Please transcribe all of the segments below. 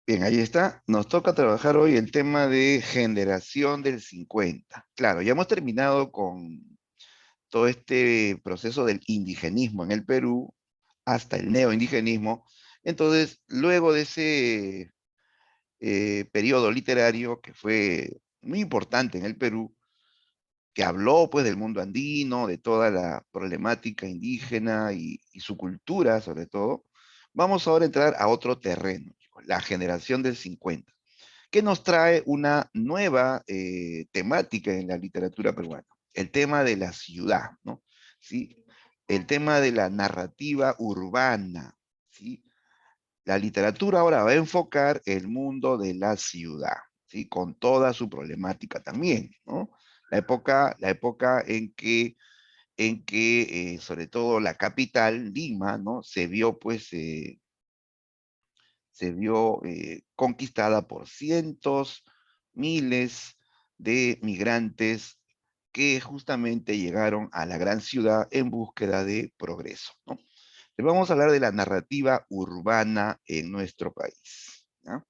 Bien, ahí está. Nos toca trabajar hoy el tema de generación del 50. Claro, ya hemos terminado con todo este proceso del indigenismo en el Perú hasta el neoindigenismo. Entonces, luego de ese periodo literario que fue muy importante en el Perú, que habló pues del mundo andino, de toda la problemática indígena y su cultura sobre todo, vamos ahora a entrar a otro terreno, chicos, la generación del 50, que nos trae una nueva temática en la literatura peruana, el tema de la ciudad, ¿no? ¿Sí? El tema de la narrativa urbana, ¿sí? La literatura ahora va a enfocar el mundo de la ciudad, ¿sí? Con toda su problemática también, ¿no? La época en que sobre todo la capital, Lima, ¿no? Se vio conquistada por cientos, miles de migrantes que justamente llegaron a la gran ciudad en búsqueda de progreso, ¿no? Le vamos a hablar de la narrativa urbana en nuestro país, ¿ya?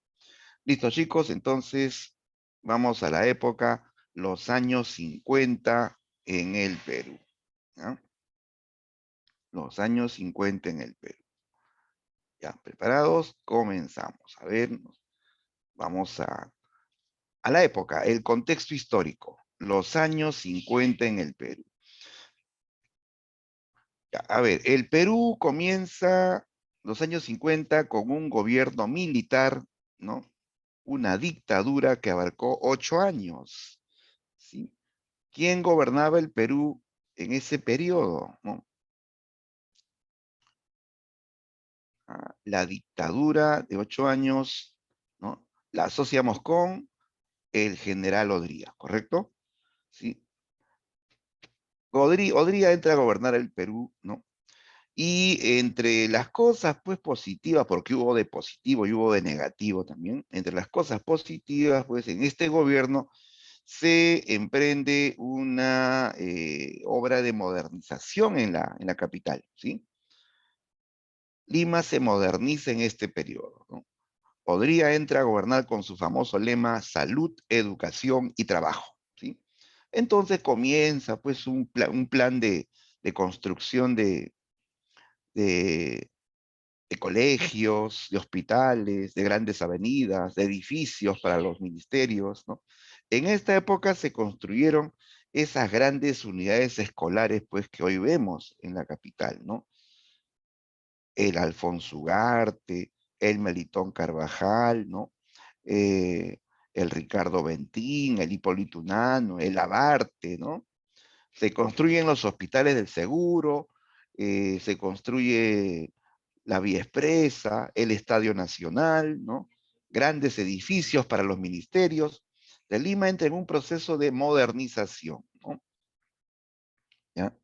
Listo, chicos, entonces vamos a la época, los años 50 en el Perú, ¿ya? Los años 50 en el Perú. Ya, preparados, comenzamos. A ver, vamos a la época, el contexto histórico, los años 50 en el Perú. Ya, a ver, el Perú comienza los años 50 con un gobierno militar, ¿no? Una dictadura que abarcó 8 años, ¿sí? ¿Quién gobernaba el Perú en ese periodo, ¿no? La dictadura de 8 años, ¿no? La asociamos con el general Odría, ¿correcto? Sí. Odría entra a gobernar el Perú, ¿no? Y entre las cosas, pues, positivas, porque hubo de positivo y hubo de negativo también, entre las cosas positivas, pues, en este gobierno se emprende una obra de modernización en la capital, ¿sí? Lima se moderniza en este periodo, ¿no? Odría entra a gobernar con su famoso lema salud, educación y trabajo, ¿sí? Entonces comienza pues un plan de construcción de, de colegios, de hospitales, de grandes avenidas, de edificios para los ministerios, ¿no? En esta época se construyeron esas grandes unidades escolares pues que hoy vemos en la capital, ¿no? El Alfonso Ugarte, el Melitón Carvajal, ¿no? Eh, el Ricardo Bentín, el Hipólito Unanue, el Abarte, ¿no? Se construyen los hospitales del seguro, se construye la Vía Expresa, el Estadio Nacional, ¿no? Grandes edificios para los ministerios. De Lima entra en un proceso de modernización, ¿no? ¿Ya?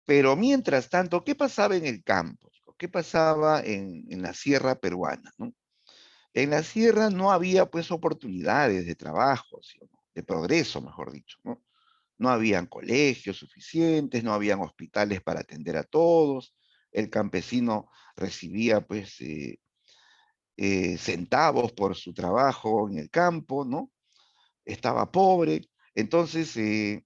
Pero mientras tanto, ¿qué pasaba en el campo, chicos? ¿Qué pasaba en la sierra peruana, ¿no? En la sierra no había pues oportunidades de trabajo, ¿sí o no? De progreso, mejor dicho, ¿no? No habían colegios suficientes, no habían hospitales para atender a todos, el campesino recibía pues centavos por su trabajo en el campo, ¿no? Estaba pobre. Entonces, en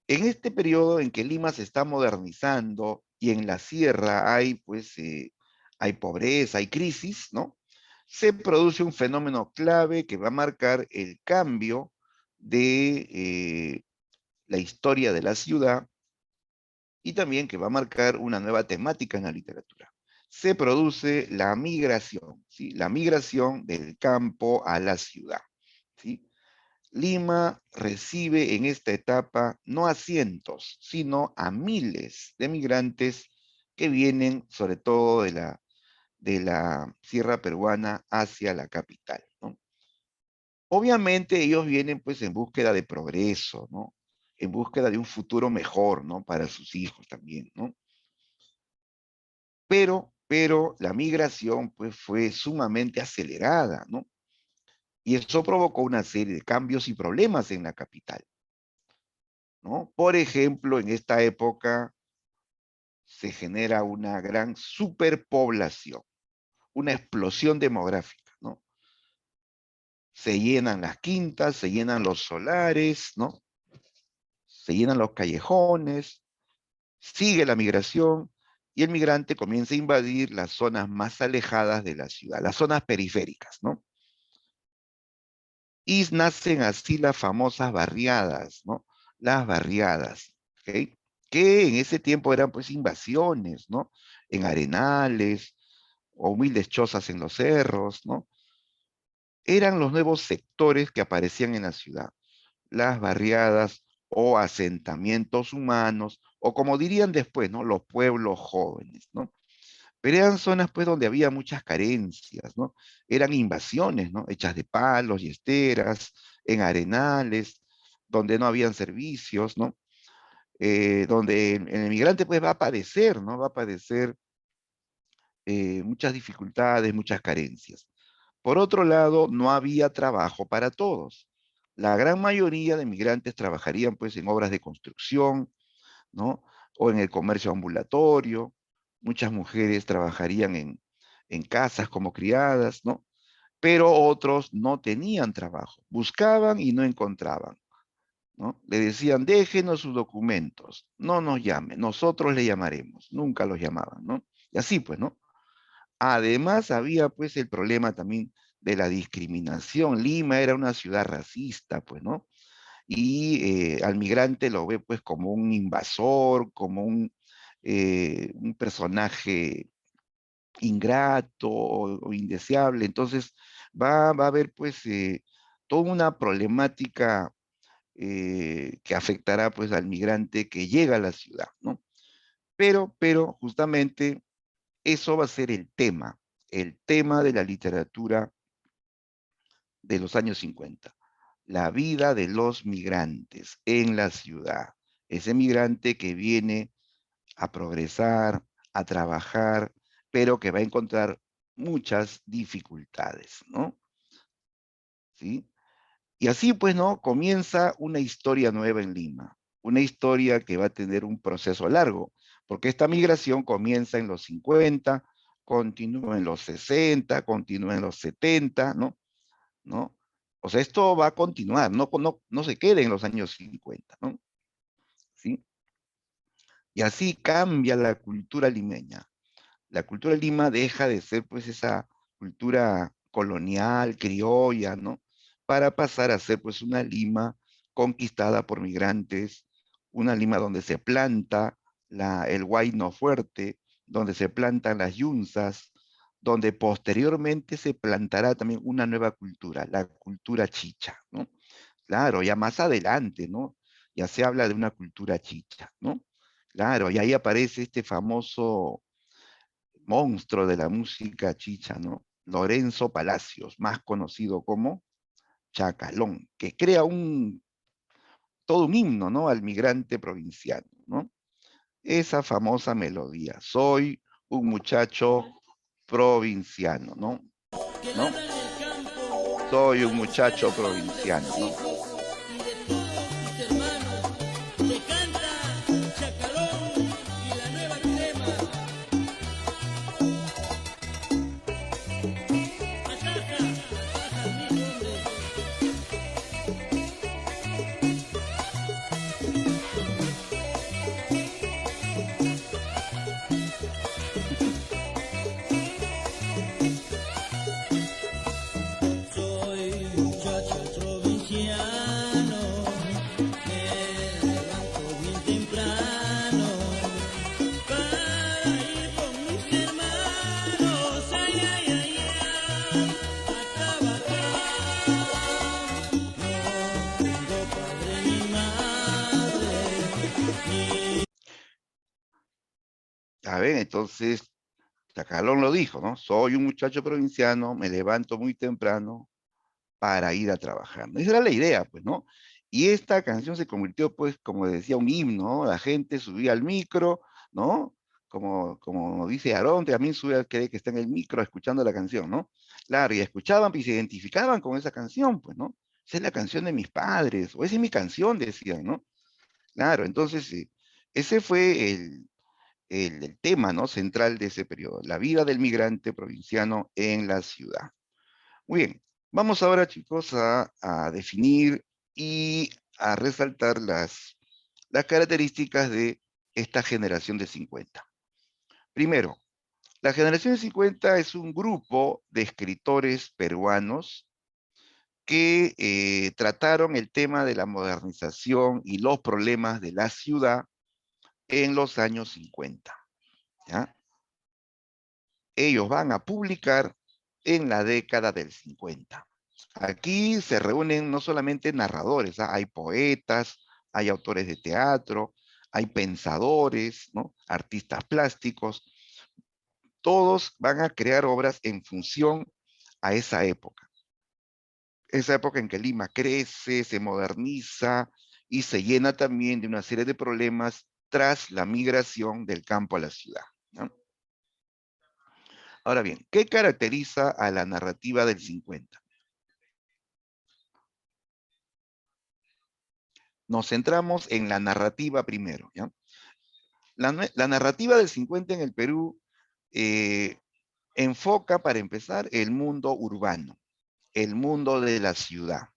este periodo en que Lima se está modernizando y en la sierra hay pobreza, hay crisis, ¿no? Se produce un fenómeno clave que va a marcar el cambio de la historia de la ciudad y también que va a marcar una nueva temática en la literatura. Se produce la migración, ¿sí? La migración del campo a la ciudad, ¿sí? Lima recibe en esta etapa no a cientos, sino a miles de migrantes que vienen sobre todo de la sierra peruana hacia la capital, ¿no? Obviamente ellos vienen pues en búsqueda de progreso, ¿no? En búsqueda de un futuro mejor, ¿no? Para sus hijos también, ¿no? Pero la migración pues fue sumamente acelerada, ¿no? Y eso provocó una serie de cambios y problemas en la capital, ¿no? Por ejemplo, en esta época se genera una gran superpoblación, una explosión demográfica, ¿no? Se llenan las quintas, se llenan los solares, ¿no? Se llenan los callejones, sigue la migración y el migrante comienza a invadir las zonas más alejadas de la ciudad, las zonas periféricas, ¿no? Y nacen así las famosas barriadas, ¿no? Las barriadas, ¿ok? Que en ese tiempo eran pues invasiones, ¿no? En arenales o humildes chozas en los cerros, ¿no? Eran los nuevos sectores que aparecían en la ciudad, las barriadas o asentamientos humanos, o como dirían después, ¿no? Los pueblos jóvenes, ¿no? Pero eran zonas pues donde había muchas carencias, ¿no? Eran invasiones, ¿no? Hechas de palos y esteras, en arenales, donde no habían servicios, ¿no? Donde el inmigrante pues va a padecer, ¿no? Va a padecer muchas dificultades, muchas carencias. Por otro lado, no había trabajo para todos. La gran mayoría de migrantes trabajarían pues en obras de construcción, ¿no? O en el comercio ambulatorio. Muchas mujeres trabajarían en casas como criadas, ¿no? Pero otros no tenían trabajo. Buscaban y no encontraban, ¿no? Le decían, déjenos sus documentos, no nos llamen, nosotros le llamaremos. Nunca los llamaban, ¿no? Y así pues, ¿no? Además, había pues el problema también de la discriminación. Lima era una ciudad racista, pues, ¿no? Y al migrante lo ve pues como un invasor, como un personaje ingrato o indeseable. Entonces, va a haber pues toda una problemática que afectará pues al migrante que llega a la ciudad, ¿no? Pero justamente eso va a ser el tema de la literatura de los años 50, la vida de los migrantes en la ciudad. Ese migrante que viene a progresar, a trabajar, pero que va a encontrar muchas dificultades, ¿no? ¿Sí? Y así pues, ¿no? Comienza una historia nueva en Lima, una historia que va a tener un proceso largo, porque esta migración comienza en los 50, continúa en los 60, continúa en los 70, ¿no? ¿No? O sea, esto va a continuar, no se quede en los años 50, ¿no? ¿Sí? Y así cambia la cultura limeña. La cultura de Lima deja de ser pues esa cultura colonial, criolla, ¿no? Para pasar a ser pues una Lima conquistada por migrantes, una Lima donde se planta el huayno fuerte, donde se plantan las yunzas, donde posteriormente se plantará también una nueva cultura, la cultura chicha, ¿no? Claro, ya más adelante, ¿no? Ya se habla de una cultura chicha, ¿no? Claro, y ahí aparece este famoso monstruo de la música chicha, ¿no? Lorenzo Palacios, más conocido como Chacalón, que crea todo un himno, ¿no? Al migrante provinciano, ¿no? Esa famosa melodía, soy un muchacho provinciano, ¿no? ¿No? Soy un muchacho provinciano, ¿no? Soy muchacho provinciano, me levanto bien temprano para ir con mis hermanos, ay, ay, ay, ay, a trabajar. No tengo padre ni madre, A ver, entonces Chacalón lo dijo, ¿no? Soy un muchacho provinciano, me levanto muy temprano para ir a trabajar. Esa era la idea, pues, ¿no? Y esta canción se convirtió, pues, como decía, un himno, ¿no? La gente subía al micro, ¿no? Como dice Aarón, también sube al que está en el micro escuchando la canción, ¿no? Claro, y escuchaban y se identificaban con esa canción, pues, ¿no? Esa es la canción de mis padres, o esa es mi canción, decían, ¿no? Claro, entonces, ese fue el tema, ¿no? Central de ese periodo, la vida del migrante provinciano en la ciudad. Muy bien, Vamos ahora, chicos, a definir y a resaltar las características de esta generación de 50. Primero, la generación de 50 es un grupo de escritores peruanos que trataron el tema de la modernización y los problemas de la ciudad en los años 50. ¿Ya? Ellos van a publicar en la década del 50. Aquí se reúnen no solamente narradores, hay poetas, hay autores de teatro, hay pensadores, ¿no? Artistas plásticos, todos van a crear obras en función a esa época en que Lima crece, se moderniza y se llena también de una serie de problemas tras la migración del campo a la ciudad, ¿no? Ahora bien, ¿qué caracteriza a la narrativa del 50? Nos centramos en la narrativa primero, ¿ya? La narrativa del 50 en el Perú eh, enfoca, para empezar, el mundo urbano, el mundo de la ciudad,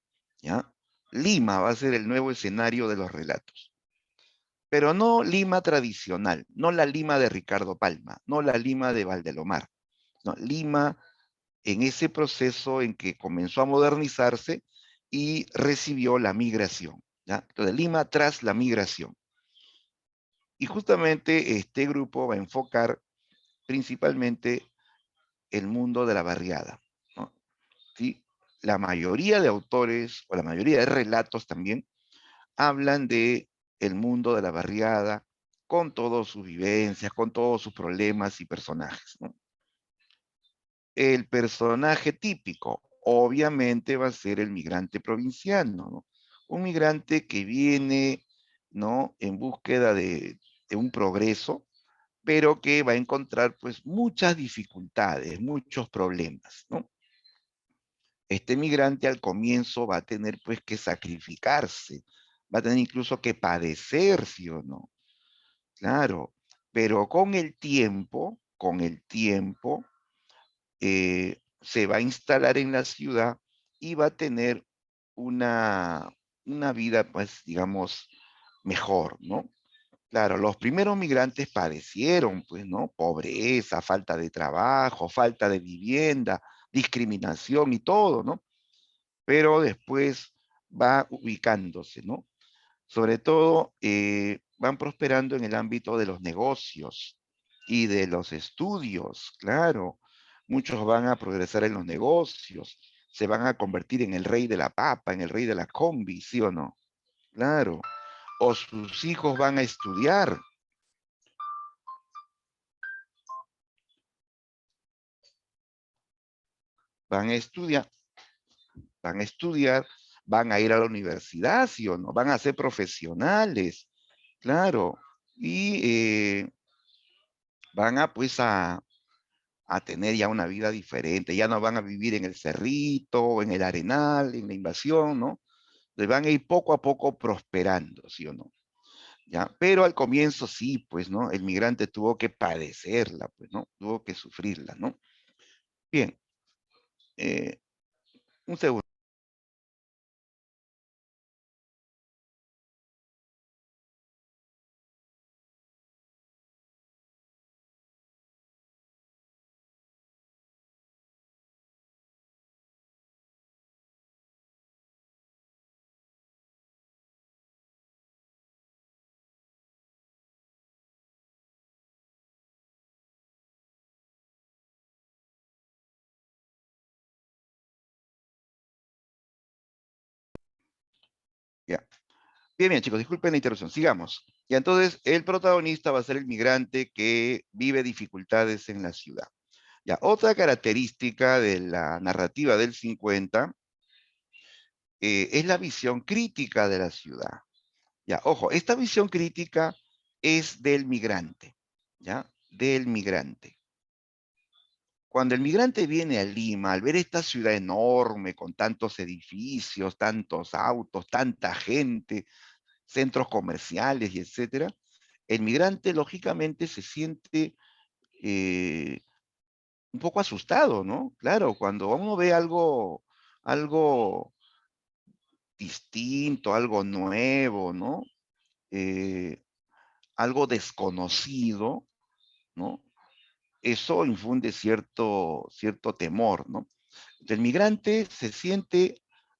¿ya? Lima va a ser el nuevo escenario de los relatos, pero no Lima tradicional, no la Lima de Ricardo Palma, no la Lima de Valdelomar, no, Lima en ese proceso en que comenzó a modernizarse y recibió la migración, ¿ya? Entonces, Lima tras la migración. Y justamente este grupo va a enfocar principalmente el mundo de la barriada, ¿no? ¿Sí? La mayoría de autores, o la mayoría de relatos también, hablan de el mundo de la barriada, con todas sus vivencias, con todos sus problemas y personajes, ¿no? El personaje típico, obviamente, va a ser el migrante provinciano, ¿no? Un migrante que viene, ¿no? En búsqueda de un progreso, pero que va a encontrar pues muchas dificultades, muchos problemas, ¿no? Este migrante al comienzo va a tener pues que sacrificarse, va a tener incluso que padecer, ¿sí o no? Claro, pero con el tiempo, se va a instalar en la ciudad y va a tener una, una vida, pues, digamos, mejor, ¿no? Claro, los primeros migrantes padecieron, pues, ¿no? Pobreza, falta de trabajo, falta de vivienda, discriminación y todo, ¿no? Pero después va ubicándose, ¿no? Sobre todo, van prosperando en el ámbito de los negocios y de los estudios, claro. Muchos van a progresar en los negocios, se van a convertir en el rey de la papa, en el rey de la combi, ¿sí o no? Claro. O sus hijos van a estudiar, van a estudiar, van a ir a la universidad, ¿sí o no? Van a ser profesionales, claro. Y van a, pues, a tener ya una vida diferente, ya no van a vivir en el cerrito, en el arenal, en la invasión, ¿no? Le van a ir poco a poco prosperando, ¿sí o no? ¿Ya? Pero al comienzo sí, pues, ¿no? El migrante tuvo que padecerla, pues, ¿no? Tuvo que sufrirla, ¿no? Bien, eh, un segundo. Ya. Bien, bien, chicos, disculpen la interrupción. Sigamos. Y entonces, el protagonista va a ser el migrante que vive dificultades en la ciudad. Ya, otra característica de la narrativa del 50 es la visión crítica de la ciudad. Ya, ojo, esta visión crítica es del migrante, ¿ya? Del migrante. Cuando el migrante viene a Lima, al ver esta ciudad enorme, con tantos edificios, tantos autos, tanta gente, centros comerciales y etcétera, el migrante lógicamente se siente eh, un poco asustado, ¿no? Claro, cuando uno ve algo algo distinto, algo nuevo, ¿no? Eh, algo desconocido, ¿no? Eso infunde cierto temor, ¿no? El migrante se siente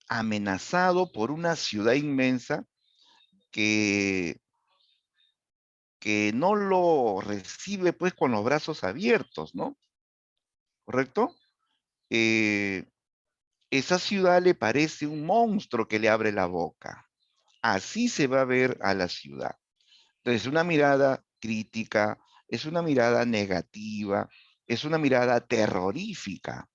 amenazado por una ciudad inmensa que, que no lo recibe pues con los brazos abiertos, ¿no? ¿Correcto? Eh, esa ciudad le parece un monstruo que le abre la boca. Así se va a ver a la ciudad. Entonces, una mirada crítica, es una mirada negativa, es una mirada terrorífica.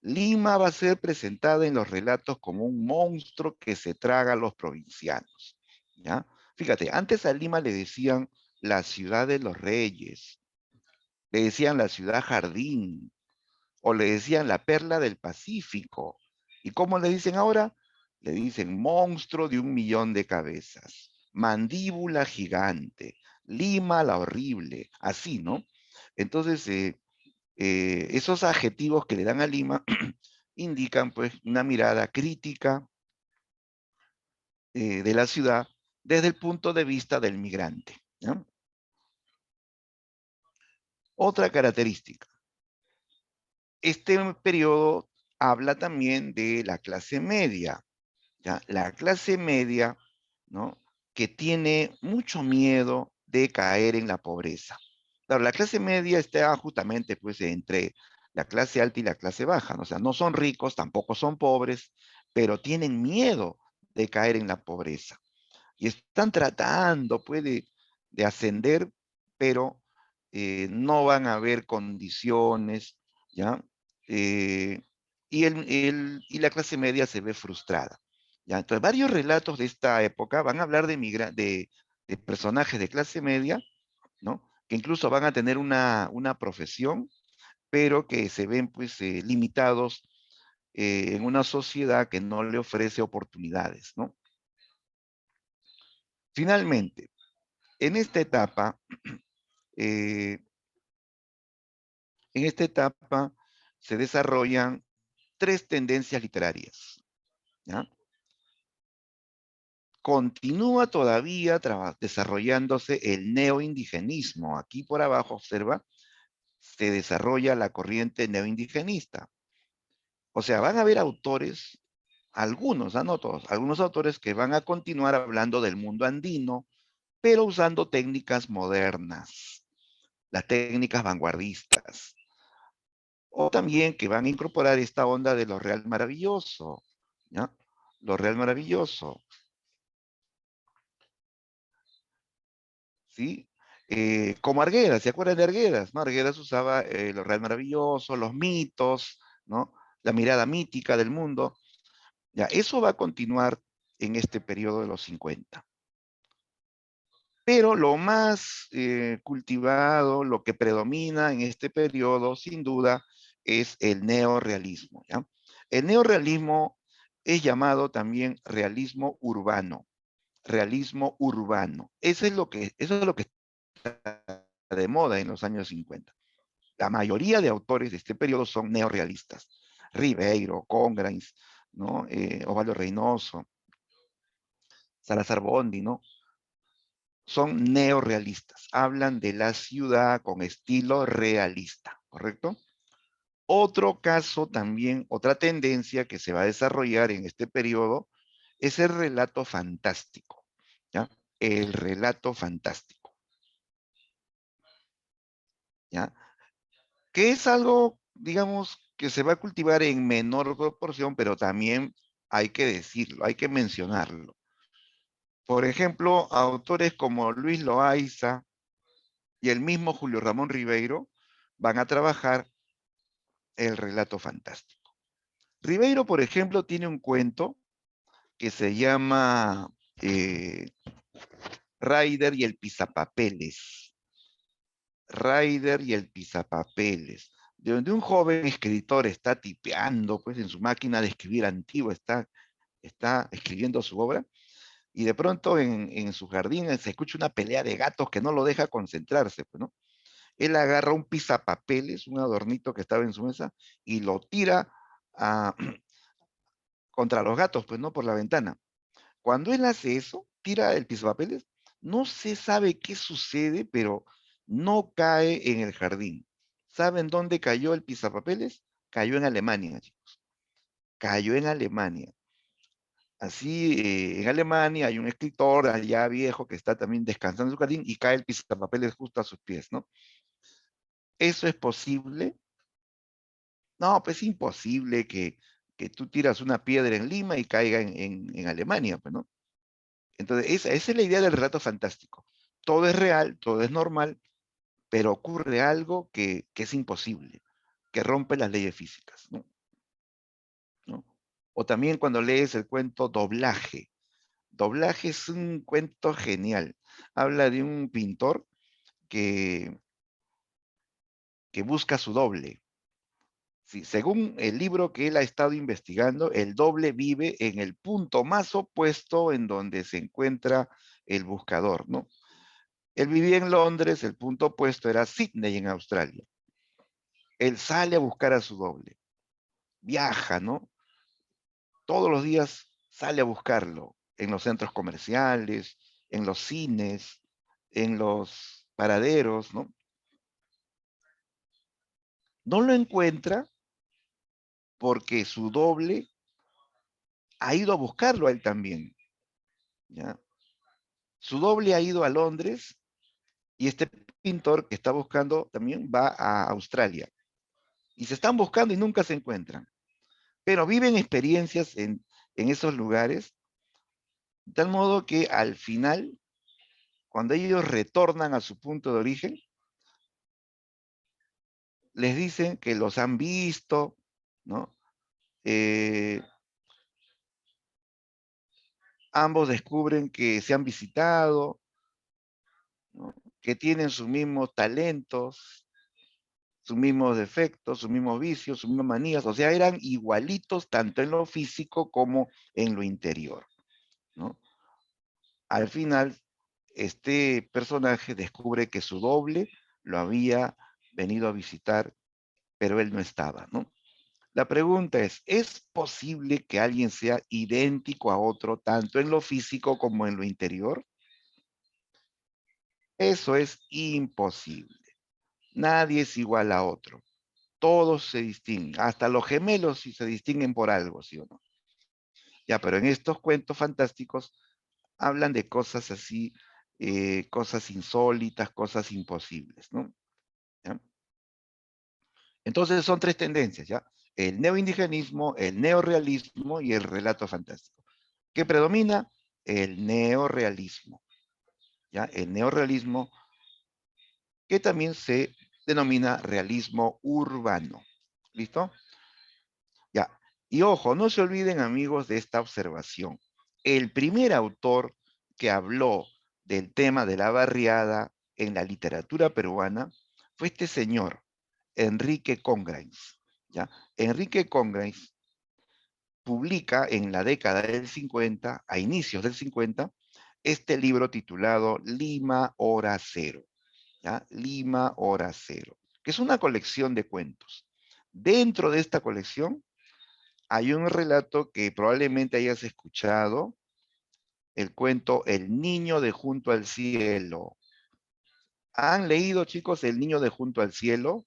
Lima va a ser presentada en los relatos como un monstruo que se traga a los provincianos. ¿Ya? Fíjate, antes a Lima le decían la ciudad de los reyes, le decían la ciudad jardín, o le decían la perla del Pacífico. ¿Y cómo le dicen ahora? Le dicen monstruo de 1 millón de cabezas, mandíbula gigante, Lima la horrible, así, ¿no? Entonces, esos adjetivos que le dan a Lima indican pues una mirada crítica de la ciudad desde el punto de vista del migrante. ¿Ya? Otra característica, este periodo habla también de la clase media, ¿ya? La clase media, ¿no? Que tiene mucho miedo de caer en la pobreza. Claro, la clase media está justamente pues entre la clase alta y la clase baja, ¿no? O sea, no son ricos, tampoco son pobres, pero tienen miedo de caer en la pobreza. Y están tratando pues de ascender, pero no van a haber condiciones, ¿ya? Eh, y la clase media se ve frustrada. ¿Ya? Entonces, varios relatos de esta época van a hablar de personajes de clase media, ¿no? Que incluso van a tener una profesión, pero que se ven pues limitados en una sociedad que no le ofrece oportunidades, ¿no? Finalmente, en esta etapa, eh, en esta etapa se desarrollan tres tendencias literarias, ¿ya? Continúa todavía desarrollándose el neoindigenismo. Aquí por abajo, observa, se desarrolla la corriente neoindigenista. O sea, van a haber autores, algunos, no todos, algunos autores que van a continuar hablando del mundo andino, pero usando técnicas modernas, las técnicas vanguardistas. O también que van a incorporar esta onda de lo real maravilloso, ¿ya? Lo real maravilloso, ¿sí? Como Arguedas, ¿se acuerdan de Arguedas? ¿No? Arguedas usaba lo real maravilloso, los mitos, ¿no? La mirada mítica del mundo. Ya, eso va a continuar en este periodo de los 50. Pero lo más cultivado, lo que predomina en este periodo, sin duda, es el neorrealismo, ¿ya? El neorrealismo es llamado también realismo urbano, realismo urbano. Eso es lo que está de moda en los años 50. La mayoría de autores de este periodo son neorrealistas. Ribeiro, Congrains, ¿no? Osvaldo Reynoso, Salazar Bondi, ¿no? Son neorrealistas. Hablan de la ciudad con estilo realista, ¿correcto? Otro caso también, otra tendencia que se va a desarrollar en este periodo es el relato fantástico, ¿ya? El relato fantástico, ¿ya? Que es algo, digamos, que se va a cultivar en menor proporción, pero también hay que decirlo, hay que mencionarlo. Por ejemplo, autores como Luis Loaiza y el mismo Julio Ramón Ribeiro van a trabajar el relato fantástico. Ribeiro, por ejemplo, tiene un cuento que se llama Ryder y el pisapapeles. Ryder y el pisapapeles, de donde un joven escritor está tipeando pues, en su máquina de escribir antigua, está escribiendo su obra, y de pronto en su jardín se escucha una pelea de gatos que no lo deja concentrarse, pues, ¿no? Él agarra un pisapapeles, un adornito que estaba en su mesa, y lo tira a, contra los gatos, pues no por la ventana. Cuando él hace eso, tira el pisapapeles, no se sabe qué sucede, pero no cae en el jardín. ¿Saben dónde cayó el pisapapeles? Cayó en Alemania, chicos. Cayó en Alemania. Así, en Alemania hay un escritor allá viejo que está también descansando en su jardín y cae el pisapapeles justo a sus pies, ¿no? ¿Eso es posible? No, pues es imposible que tú tiras una piedra en Lima y caiga en Alemania, pues, ¿no? Entonces, esa es la idea del relato fantástico. Todo es real, todo es normal, pero ocurre algo que es imposible, que rompe las leyes físicas, ¿no? ¿No? O también cuando lees el cuento Doblaje. Doblaje es un cuento genial. Habla de un pintor que, que busca su doble. Sí, según el libro que él ha estado investigando, el doble vive en el punto más opuesto en donde se encuentra el buscador, ¿no? Él vivía en Londres, el punto opuesto era Sydney en Australia. Él sale a buscar a su doble, viaja, ¿no? Todos los días sale a buscarlo en los centros comerciales, en los cines, en los paraderos, ¿no? No lo encuentra porque su doble ha ido a buscarlo a él también, ¿ya? Su doble ha ido a Londres y este pintor que está buscando también va a Australia. Y se están buscando y nunca se encuentran. Pero viven experiencias en esos lugares, de tal modo que al final, cuando ellos retornan a su punto de origen, les dicen que los han visto, ¿no? Eh, ambos descubren que se han visitado, ¿no? Que tienen sus mismos talentos, sus mismos defectos, sus mismos vicios, sus mismas manías, o sea, eran igualitos tanto en lo físico como en lo interior, ¿no? Al final, este personaje descubre que su doble lo había venido a visitar, pero él no estaba, ¿no? La pregunta ¿es posible que alguien sea idéntico a otro, tanto en lo físico como en lo interior? Eso es imposible. Nadie es igual a otro. Todos se distinguen, hasta los gemelos si se distinguen por algo, ¿sí o no? Ya, pero en estos cuentos fantásticos hablan de cosas así, cosas insólitas, cosas imposibles, ¿no? ¿Ya? Entonces son tres tendencias, ¿ya? El neoindigenismo, el neorealismo y el relato fantástico. ¿Qué predomina? El neorealismo, ¿ya? El neorealismo que también se denomina realismo urbano. ¿Listo? Ya. Y ojo, no se olviden, amigos, de esta observación. El primer autor que habló del tema de la barriada en la literatura peruana fue este señor, Enrique Congrains. ¿Ya? Enrique Congrains publica en la década del 50, a inicios del 50, este libro titulado Lima Hora Cero. ¿Ya? Lima Hora Cero, que es una colección de cuentos. Dentro de esta colección hay un relato que probablemente hayas escuchado, el cuento El niño de junto al cielo. ¿Han leído, chicos, El niño de junto al cielo?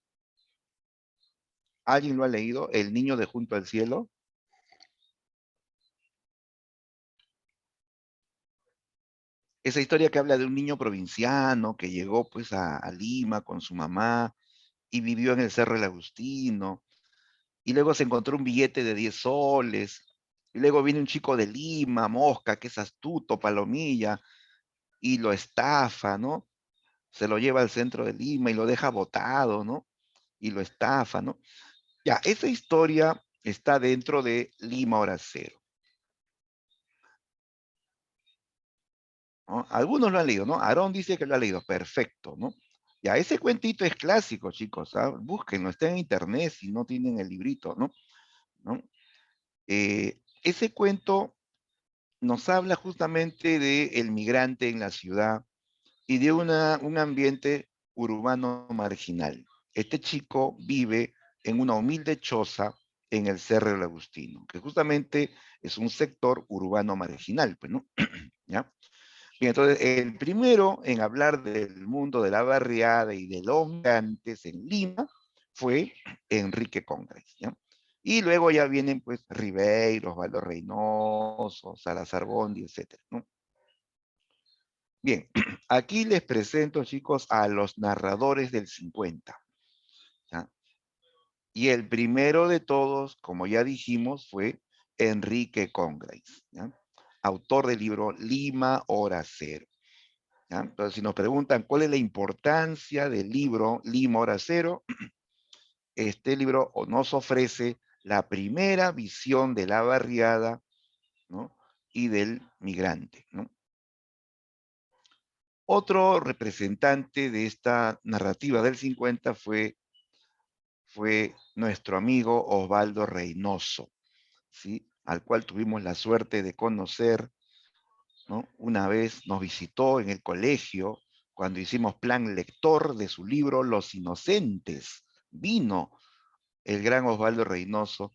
¿Alguien lo ha leído? El niño de junto al cielo. Esa historia que habla de un niño provinciano que llegó pues a Lima con su mamá y vivió en el Cerro del Agustino, y luego se encontró un billete de 10 soles, y luego viene un chico de Lima, Mosca, que es astuto, palomilla, y lo estafa, ¿no? Se lo lleva al centro de Lima y lo deja botado, ¿no? Y lo estafa, ¿no? Ya, esa historia está dentro de Lima Hora Cero, ¿no? Algunos lo han leído, ¿no? Aarón dice que lo ha leído, perfecto, ¿no? Ya, ese cuentito es clásico, chicos, ¿ah? Búsquenlo, está en internet si no tienen el librito, ¿no? ¿No? Ese cuento nos habla justamente del migrante en la ciudad y de un ambiente urbano marginal. Este chico vive en una humilde choza en el Cerro del Agustino, que justamente es un sector urbano marginal, pues, ¿no? ¿Ya? Bien, entonces, el primero en hablar del mundo de la barriada y de los migrantes en Lima fue Enrique Congres, ¿ya? Y luego ya vienen, pues, Ribeiro, Osvaldo Reynoso, Salazar Bondi, etcétera, ¿no? Bien, aquí les presento, chicos, a los narradores del 50, ¿ya? Y el primero de todos, como ya dijimos, fue Enrique Congres, ¿ya? Autor del libro Lima, Hora Cero. ¿Ya? Entonces, si nos preguntan cuál es la importancia del libro Lima, Hora Cero, este libro nos ofrece la primera visión de la barriada, ¿no? Y del migrante, ¿no? Otro representante de esta narrativa del 50 fue nuestro amigo Osvaldo Reynoso, ¿sí? Al cual tuvimos la suerte de conocer, ¿no? Una vez nos visitó en el colegio cuando hicimos plan lector de su libro Los Inocentes. Vino el gran Osvaldo Reynoso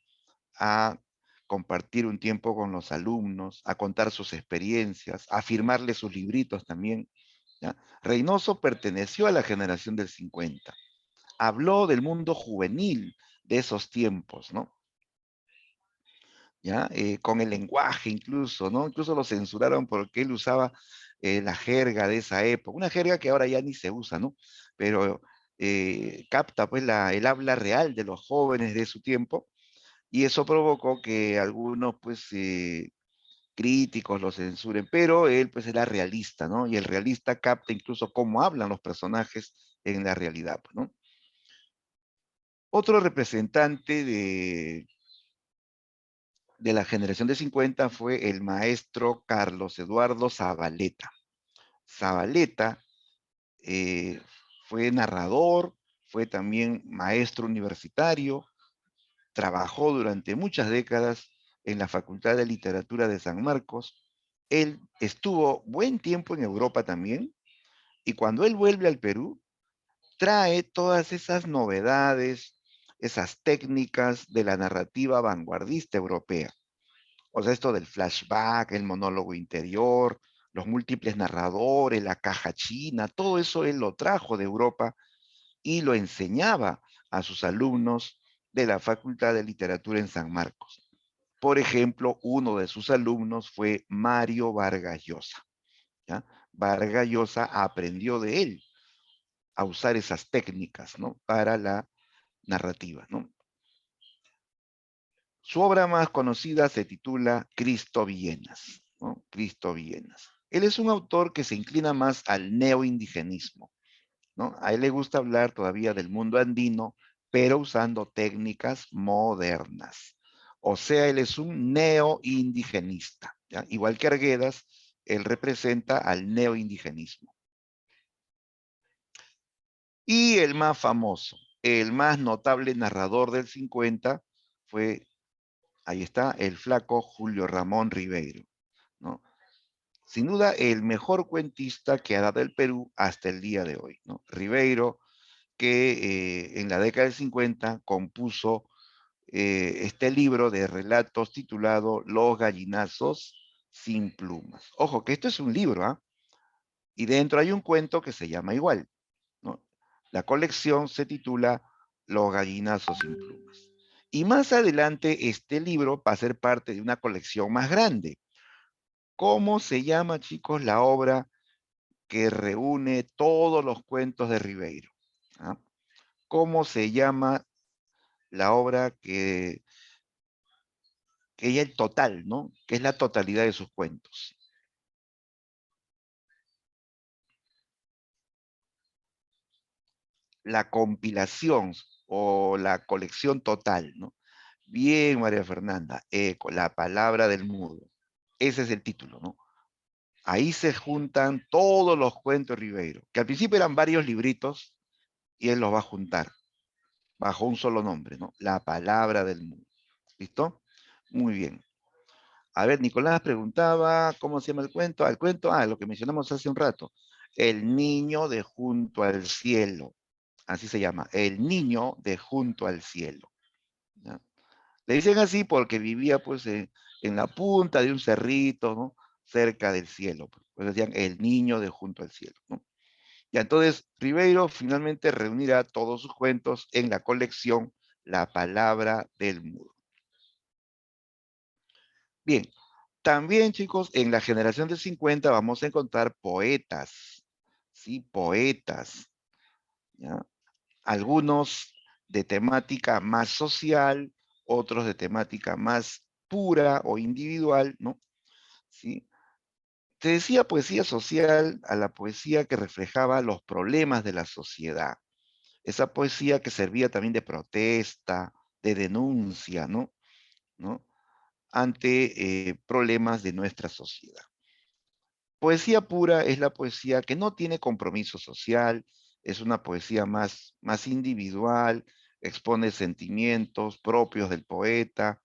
a compartir un tiempo con los alumnos, a contar sus experiencias, a firmarle sus libritos también, ¿ya? Reynoso perteneció a la generación del 50. Habló del mundo juvenil de esos tiempos, ¿no? ¿Ya? Con el lenguaje incluso, ¿no? Incluso lo censuraron porque él usaba la jerga de esa época, una jerga que ahora ya ni se usa, ¿no? Pero capta pues el habla real de los jóvenes de su tiempo, y eso provocó que algunos pues críticos lo censuren, pero él pues era realista, ¿no? Y el realista capta incluso cómo hablan los personajes en la realidad, pues, ¿no? Otro representante de la generación de 50 fue el maestro Carlos Eduardo Zabaleta. Zabaleta eh, fue narrador, fue también maestro universitario, trabajó durante muchas décadas en la Facultad de Literatura de San Marcos. Él estuvo buen tiempo en Europa también, y cuando él vuelve al Perú, trae todas esas novedades, esas técnicas de la narrativa vanguardista europea. O sea, esto del flashback, el monólogo interior, los múltiples narradores, la caja china, todo eso él lo trajo de Europa y lo enseñaba a sus alumnos de la Facultad de Literatura en San Marcos. Por ejemplo, uno de sus alumnos fue Mario Vargas Llosa, ¿ya? Vargas Llosa aprendió de él a usar esas técnicas, ¿no? Para la narrativa, ¿no? Su obra más conocida se titula Cristo Villenas, ¿no? Cristo Villenas. Él es un autor que se inclina más al neoindigenismo, ¿no? A él le gusta hablar todavía del mundo andino, pero usando técnicas modernas. O sea, él es un neoindigenista, ¿ya? Igual que Arguedas, él representa al neoindigenismo. Y el más famoso, el más notable narrador del 50 fue, ahí está, el flaco Julio Ramón Ribeiro, ¿no? Sin duda, el mejor cuentista que ha dado el Perú hasta el día de hoy, ¿no? Ribeiro, que en la década del 50 compuso este libro de relatos titulado Los gallinazos sin plumas. Ojo, que esto es un libro, ¿ah? Y dentro hay un cuento que se llama igual, ¿no? La colección se titula Los gallinazos sin plumas. Y más adelante este libro va a ser parte de una colección más grande. ¿Cómo se llama, chicos, la obra que reúne todos los cuentos de Ribeiro? ¿Ah? ¿Cómo se llama la obra que es el total, ¿no? Que es la totalidad de sus cuentos? La compilación o la colección total, ¿no? Bien, María Fernanda, eco, la palabra del mudo. Ese es el título, ¿no? Ahí se juntan todos los cuentos de Ribeiro, que al principio eran varios libritos, y él los va a juntar bajo un solo nombre, ¿no? La palabra del mudo. ¿Listo? Muy bien. A ver, Nicolás preguntaba, ¿cómo se llama el cuento? El cuento, lo que mencionamos hace un rato. El niño de junto al cielo. Así se llama, El niño de junto al cielo, ¿ya? Le dicen así porque vivía pues en la punta de un cerrito, ¿no? Cerca del cielo. Pues decían el niño de junto al cielo, ¿no? Y entonces Ribeiro finalmente reunirá todos sus cuentos en la colección La Palabra del Mudo. Bien, también chicos, en la generación de 50 vamos a encontrar poetas, ¿sí? Poetas, ¿ya? Algunos de temática más social, otros de temática más pura o individual, ¿no? ¿Sí? Se decía poesía social a la poesía que reflejaba los problemas de la sociedad. Esa poesía que servía también de protesta, de denuncia, ¿no? ¿No? Ante problemas de nuestra sociedad. Poesía pura es la poesía que no tiene compromiso social, es una poesía más individual, expone sentimientos propios del poeta,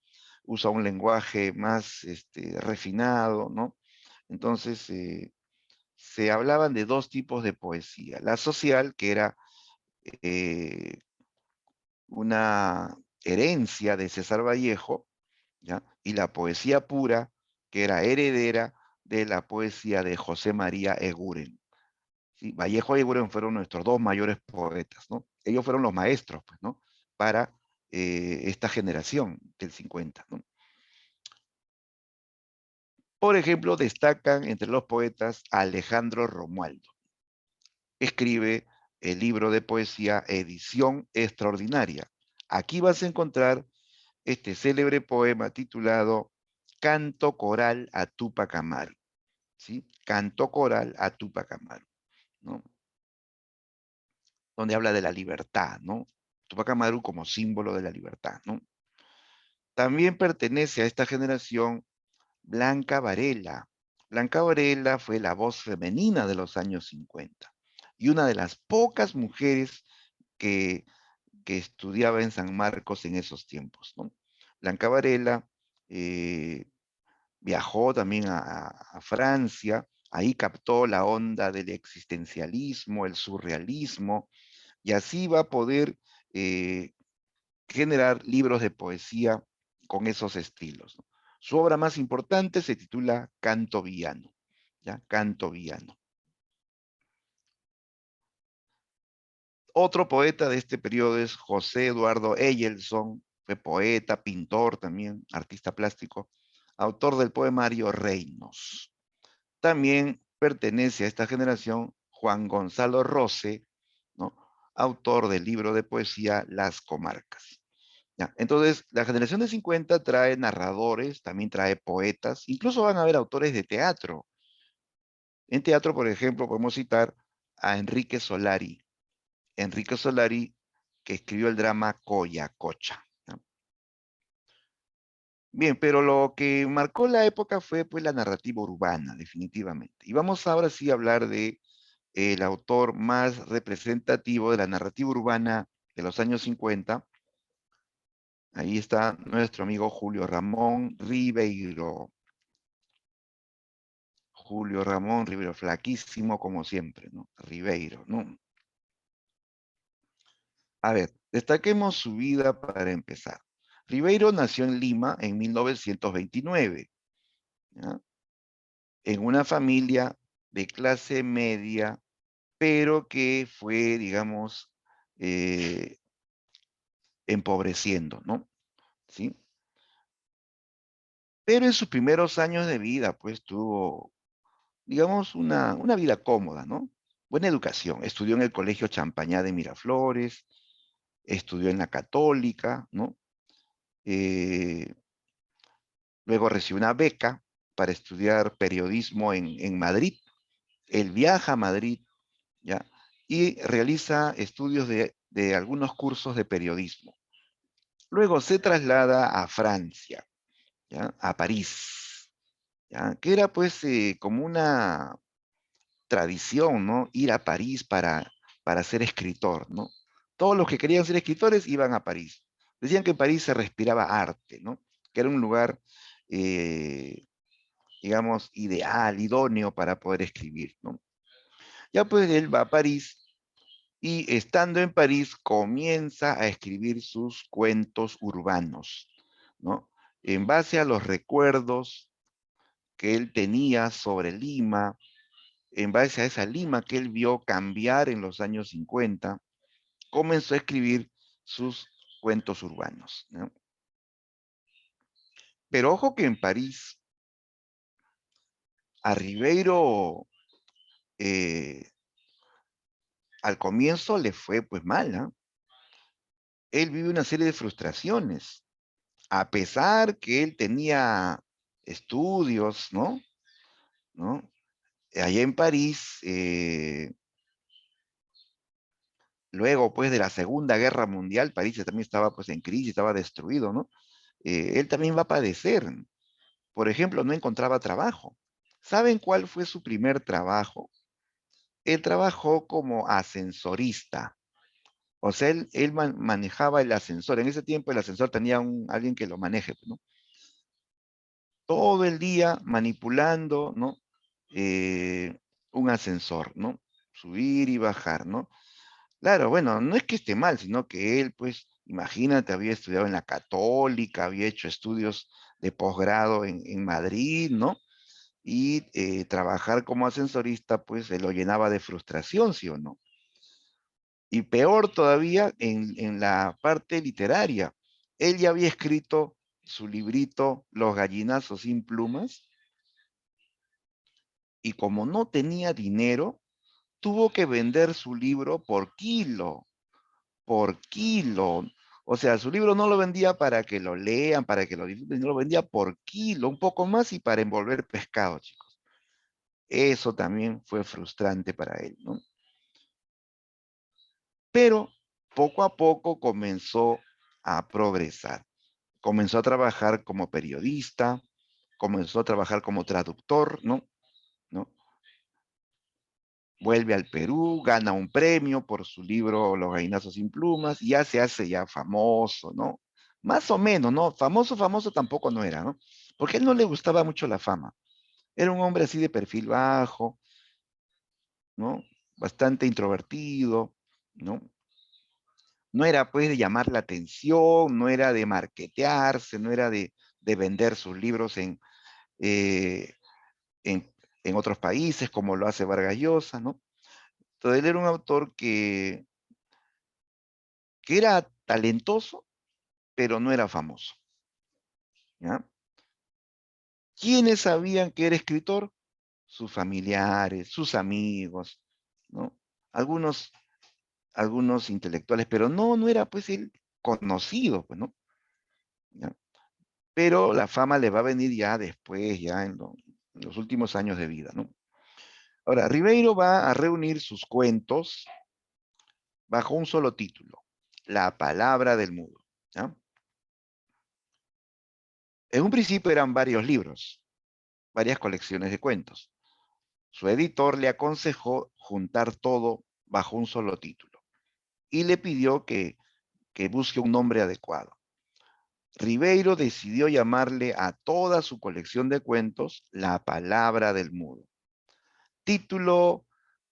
usa un lenguaje más refinado, ¿no? Entonces, se hablaban de dos tipos de poesía. La social, que era eh, una herencia de César Vallejo, ¿ya? Y la poesía pura, que era heredera de la poesía de José María Eguren. ¿Sí? Vallejo y Eguren fueron nuestros dos mayores poetas, ¿no? Ellos fueron los maestros, pues, ¿no? Para esta generación del 50, ¿no? Por ejemplo, destacan entre los poetas a Alejandro Romualdo. Escribe el libro de poesía Edición Extraordinaria. Aquí vas a encontrar este célebre poema titulado Canto Coral a Tupac Amaru, ¿sí? Canto Coral a Tupac Amaru, ¿no? Donde habla de la libertad, ¿no? Tupac Amaru como símbolo de la libertad, ¿no? También pertenece a esta generación Blanca Varela. Blanca Varela fue la voz femenina de los años 50 y una de las pocas mujeres que, que estudiaba en San Marcos en esos tiempos, ¿no? Blanca Varela viajó también a Francia, ahí captó la onda del existencialismo, el surrealismo, y así va a poder eh, generar libros de poesía con esos estilos, ¿no? Su obra más importante se titula Canto Villano, ¿ya? Canto Villano. Otro poeta de este periodo es José Eduardo Eyelson, fue poeta, pintor también, artista plástico, autor del poemario Reinos. También pertenece a esta generación Juan Gonzalo Rose, ¿no? Autor del libro de poesía Las Comarcas. ¿Ya? Entonces, la generación de 50 trae narradores, también trae poetas, incluso van a haber autores de teatro. En teatro, por ejemplo, podemos citar a Enrique Solari. Enrique Solari, que escribió el drama Coyacocha. ¿No? Bien, pero lo que marcó la época fue pues la narrativa urbana, definitivamente. Y vamos ahora sí a hablar de el autor más representativo de la narrativa urbana de los años 50. Ahí está nuestro amigo Julio Ramón Ribeiro. Julio Ramón Ribeiro, flaquísimo como siempre, ¿no? Ribeiro, ¿no? A ver, destaquemos su vida para empezar. Ribeiro nació en Lima en 1929, ¿ya? En una familia de clase media, pero que fue, digamos, eh, empobreciendo, ¿no? ¿Sí? Pero en sus primeros años de vida, pues tuvo, digamos, una vida cómoda, ¿no? Buena educación. Estudió en el Colegio Champañá de Miraflores, estudió en la Católica, ¿no? Eh, Luego recibió una beca para estudiar periodismo en Madrid. Él viaja a Madrid, ¿ya? Y realiza estudios de algunos cursos de periodismo. Luego se traslada a Francia, ¿ya? A París, ¿ya? Que era pues como una tradición, ¿no? Ir a París para ser escritor, ¿no? Todos los que querían ser escritores iban a París. Decían que en París se respiraba arte, ¿no? Que era un lugar, eh, digamos, ideal, idóneo para poder escribir, ¿no? Ya pues él va a París y estando en París comienza a escribir sus cuentos urbanos, ¿no? En base a los recuerdos que él tenía sobre Lima, en base a esa Lima que él vio cambiar en los años 50, comenzó a escribir sus cuentos urbanos, ¿no? Pero ojo que en París, a Ribeiro, eh, al comienzo le fue pues mal, ¿no? Él vive una serie de frustraciones, a pesar que él tenía estudios, ¿no? ¿No? Allá en París, luego pues de la Segunda Guerra Mundial, París también estaba pues en crisis, estaba destruido, ¿no? Él también va a padecer. Por ejemplo, no encontraba trabajo. ¿Saben cuál fue su primer trabajo? Él trabajó como ascensorista. O sea, él manejaba el ascensor. En ese tiempo el ascensor tenía alguien que lo maneje, ¿no? Todo el día manipulando, ¿no? Un ascensor, ¿no? Subir y bajar, ¿no? Claro, bueno, no es que esté mal, sino que él, pues, imagínate, había estudiado en la Católica, había hecho estudios de posgrado en Madrid, ¿no? Y trabajar como ascensorista, pues, se lo llenaba de frustración, ¿sí o no? Y peor todavía en la parte literaria. Él ya había escrito su librito Los gallinazos sin plumas, y como no tenía dinero, tuvo que vender su libro por kilo, por kilo. O sea, su libro no lo vendía para que lo lean, para que lo disfruten, no lo vendía por kilo, un poco más y para envolver pescado, chicos. Eso también fue frustrante para él, ¿no? Pero poco a poco comenzó a progresar. Comenzó a trabajar como periodista, comenzó a trabajar como traductor, ¿no? ¿No? Vuelve al Perú, gana un premio por su libro Los gallinazos sin plumas, y ya se hace ya famoso, ¿no? Más o menos, ¿no? Famoso, famoso tampoco no era, ¿no? Porque a él no le gustaba mucho la fama. Era un hombre así de perfil bajo, ¿no? Bastante introvertido, ¿no? No era pues de llamar la atención, no era de marketearse, no era de vender sus libros eh, en, en otros países como lo hace Vargas Llosa, ¿no? Entonces él era un autor que era talentoso, pero no era famoso, ¿ya? ¿Quiénes sabían que era escritor? Sus familiares, sus amigos, ¿no? Algunos, algunos intelectuales, pero no era pues él conocido, pues, ¿no? ¿Ya? Pero la fama le va a venir ya después, ya en los últimos años de vida, ¿no? Ahora, Ribeiro va a reunir sus cuentos bajo un solo título, La palabra del mudo, ¿ya? En un principio eran varios libros, varias colecciones de cuentos. Su editor le aconsejó juntar todo bajo un solo título y le pidió que busque un nombre adecuado. Ribeiro decidió llamarle a toda su colección de cuentos La palabra del mudo. Título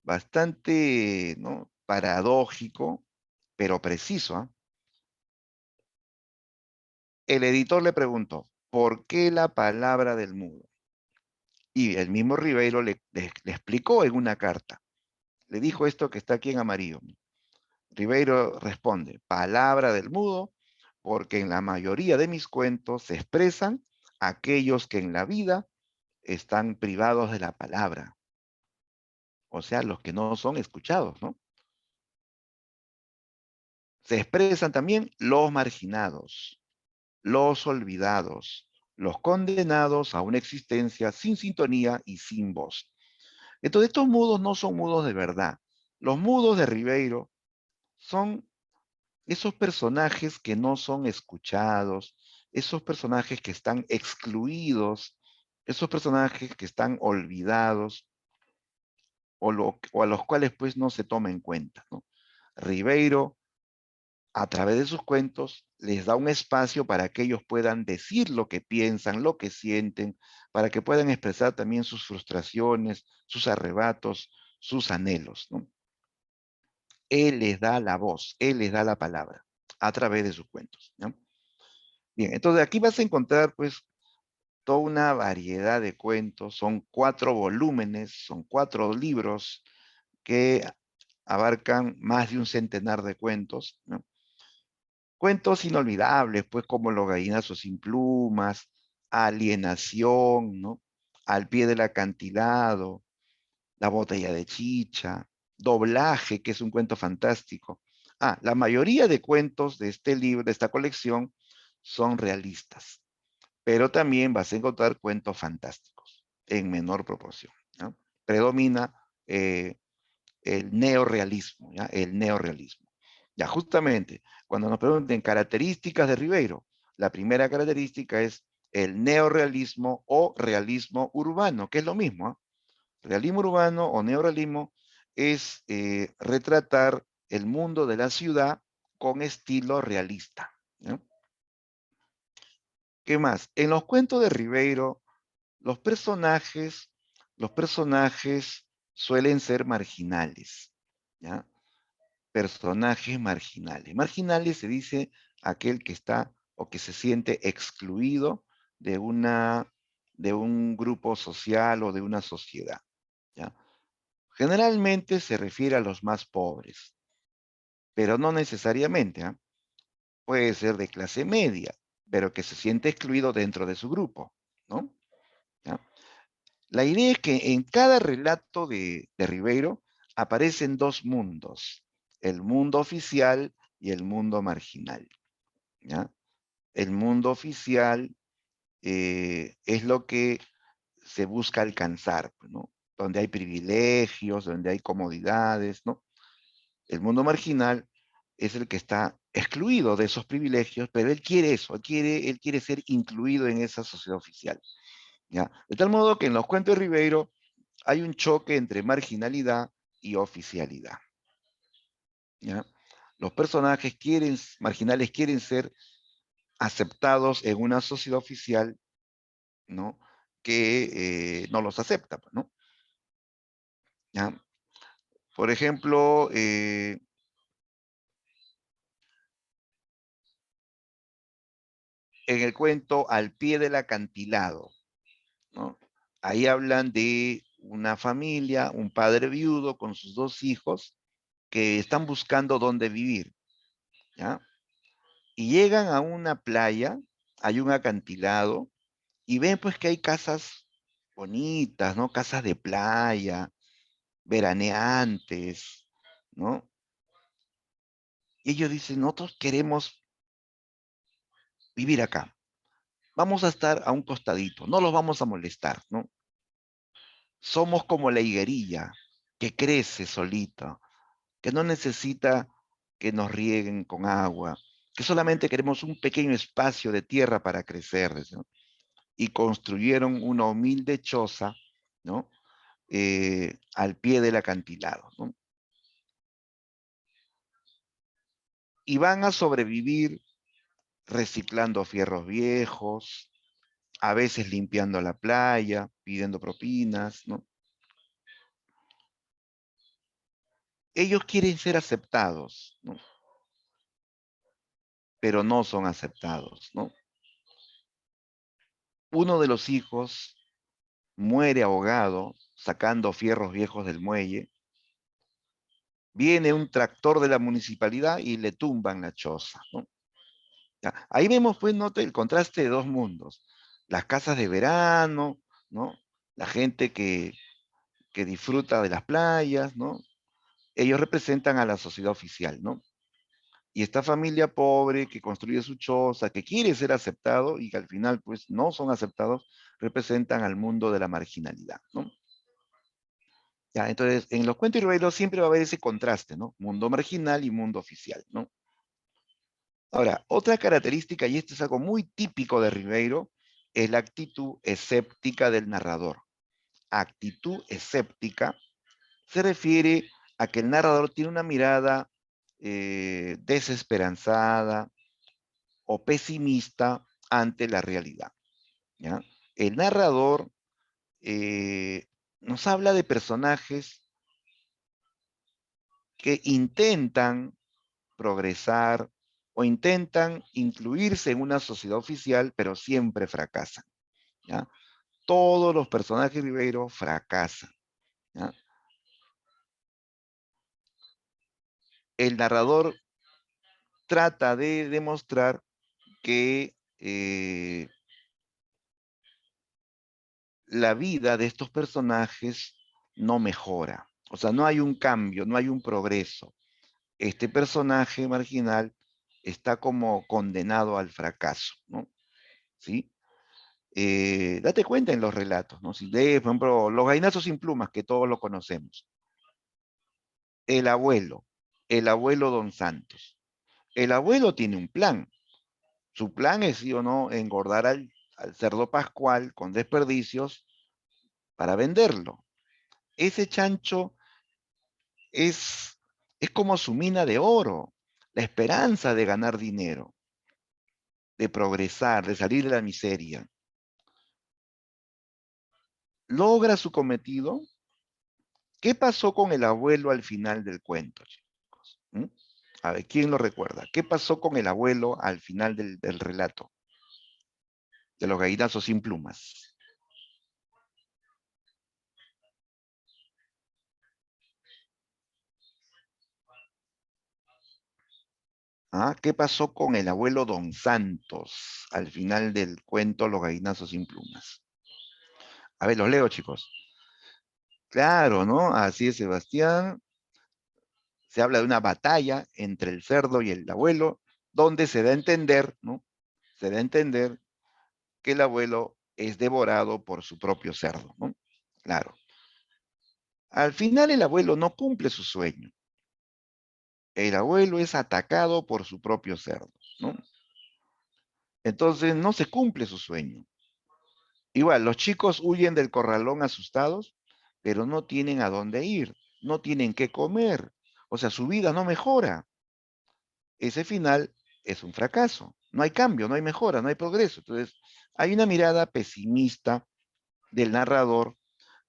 bastante, ¿no?, paradójico, pero preciso, ¿eh? El editor le preguntó, ¿por qué la palabra del mudo? Y el mismo Ribeiro le explicó en una carta. Le dijo esto que está aquí en amarillo. Ribeiro responde, palabra del mudo, porque en la mayoría de mis cuentos se expresan aquellos que en la vida están privados de la palabra, o sea, los que no son escuchados, ¿no? Se expresan también los marginados, los olvidados, los condenados a una existencia sin sintonía y sin voz. Entonces, estos mudos no son mudos de verdad. Los mudos de Ribeiro son esos personajes que no son escuchados, esos personajes que están excluidos, esos personajes que están olvidados o a los cuales pues no se toma en cuenta, ¿no? Ribeiro, a través de sus cuentos, les da un espacio para que ellos puedan decir lo que piensan, lo que sienten, para que puedan expresar también sus frustraciones, sus arrebatos, sus anhelos, ¿no? Él les da la voz, él les da la palabra a través de sus cuentos, ¿no? Bien, entonces aquí vas a encontrar pues toda una variedad de cuentos, son 4 volúmenes, son 4 libros que abarcan más de un centenar de cuentos, ¿no? Cuentos inolvidables, pues como Los gallinazos sin plumas, Alienación, ¿no? Al pie del acantilado, La botella de chicha, Doblaje, que es un cuento fantástico. La mayoría de cuentos de este libro, de esta colección, son realistas, pero también vas a encontrar cuentos fantásticos en menor proporción, ¿no? Predomina eh, el neorrealismo, ¿ya? El neorrealismo. Ya, justamente, cuando nos pregunten características de Ribeiro, la primera característica es el neorrealismo o realismo urbano, que es lo mismo, ¿eh? Realismo urbano o neorrealismo es retratar el mundo de la ciudad con estilo realista, ¿no? ¿Qué más? En los cuentos de Ribeiro, los personajes, los personajes suelen ser marginales, ¿ya? Personajes marginales. Marginales se dice aquel que está o que se siente excluido de de un grupo social o de una sociedad, ¿ya? Generalmente se refiere a los más pobres, pero no necesariamente, ¿ah? Puede ser de clase media, pero que se siente excluido dentro de su grupo, ¿no? ¿Ya? La idea es que en cada relato de Ribeiro aparecen 2 mundos, el mundo oficial y el mundo marginal, ¿ya? El mundo oficial es lo que se busca alcanzar, ¿no? Donde hay privilegios, donde hay comodidades, ¿no? El mundo marginal es el que está excluido de esos privilegios, pero él quiere eso, él quiere ser incluido en esa sociedad oficial, ¿ya? De tal modo que en los cuentos de Ribeiro hay un choque entre marginalidad y oficialidad, ¿ya? Los personajes marginales quieren ser aceptados en una sociedad oficial, ¿no? Que no los acepta, pues, ¿no? ¿Ya? Por ejemplo, en el cuento Al pie del acantilado, ¿no? Ahí hablan de una familia, un padre viudo con sus 2 hijos que están buscando dónde vivir, ¿ya? Y llegan a una playa, hay un acantilado, y ven pues que hay casas bonitas, ¿no? Casas de playa, veraneantes, ¿no? Y ellos dicen, nosotros queremos vivir acá, vamos a estar a un costadito, no los vamos a molestar, ¿no? Somos como la higuerilla que crece solita, que no necesita que nos rieguen con agua, que solamente queremos un pequeño espacio de tierra para crecer, ¿no? Y construyeron una humilde choza, ¿no? Al pie del acantilado, ¿no? Y van a sobrevivir reciclando fierros viejos, a veces limpiando la playa, pidiendo propinas, ¿no? Ellos quieren ser aceptados, ¿no? Pero no son aceptados, ¿no? Uno de los hijos muere ahogado sacando fierros viejos del muelle. Viene un tractor de la municipalidad y le tumban la choza, ¿no? Ya, ahí vemos, pues, nota el contraste de 2 mundos. Las casas de verano, ¿no? La gente que disfruta de las playas, ¿no? Ellos representan a la sociedad oficial, ¿no? Y esta familia pobre que construye su choza, que quiere ser aceptado y que al final, pues, no son aceptados, representan al mundo de la marginalidad, ¿no? Ya, entonces, en los cuentos y Ribeiro siempre va a haber ese contraste, ¿no? Mundo marginal y mundo oficial, ¿no? Ahora, otra característica, y esto es algo muy típico de Ribeiro, es la actitud escéptica del narrador. Actitud escéptica se refiere a que el narrador tiene una mirada desesperanzada o pesimista ante la realidad, ¿ya? El narrador nos habla de personajes que intentan progresar, o intentan incluirse en una sociedad oficial, pero siempre fracasan, ¿ya? Todos los personajes de Ribeiro fracasan, ¿ya? El narrador trata de demostrar que la vida de estos personajes no mejora. O sea, no hay un cambio, no hay un progreso. Este personaje marginal está como condenado al fracaso, ¿no? ¿Sí? Date cuenta en los relatos, ¿no? Si lees, por ejemplo, Los gallinazos sin plumas, que todos lo conocemos. El abuelo, el abuelo Don Santos. El abuelo tiene un plan. Su plan es, sí o no, engordar al cerdo pascual con desperdicios para venderlo. Ese chancho es como su mina de oro, la esperanza de ganar dinero, de progresar, de salir de la miseria. Logra su cometido. ¿Qué pasó con el abuelo al final del cuento, chicos? ¿Mm? A ver, ¿quién lo recuerda? ¿Qué pasó con el abuelo al final del relato de los gallinazos sin plumas? ¿Ah? ¿Qué pasó con el abuelo Don Santos al final del cuento Los gallinazos sin plumas? A ver, los leo, chicos. Claro, ¿no? Así es, Sebastián. Se habla de una batalla entre el cerdo y el abuelo, donde se da a entender, ¿no? Se da a entender que el abuelo es devorado por su propio cerdo, ¿no? Claro. Al final el abuelo no cumple su sueño. El abuelo es atacado por su propio cerdo, ¿no? Entonces no se cumple su sueño. Igual, los chicos huyen del corralón asustados, pero no tienen a dónde ir, no tienen qué comer. O sea, su vida no mejora. Ese final es un fracaso. No hay cambio, no hay mejora, no hay progreso. Entonces, hay una mirada pesimista del narrador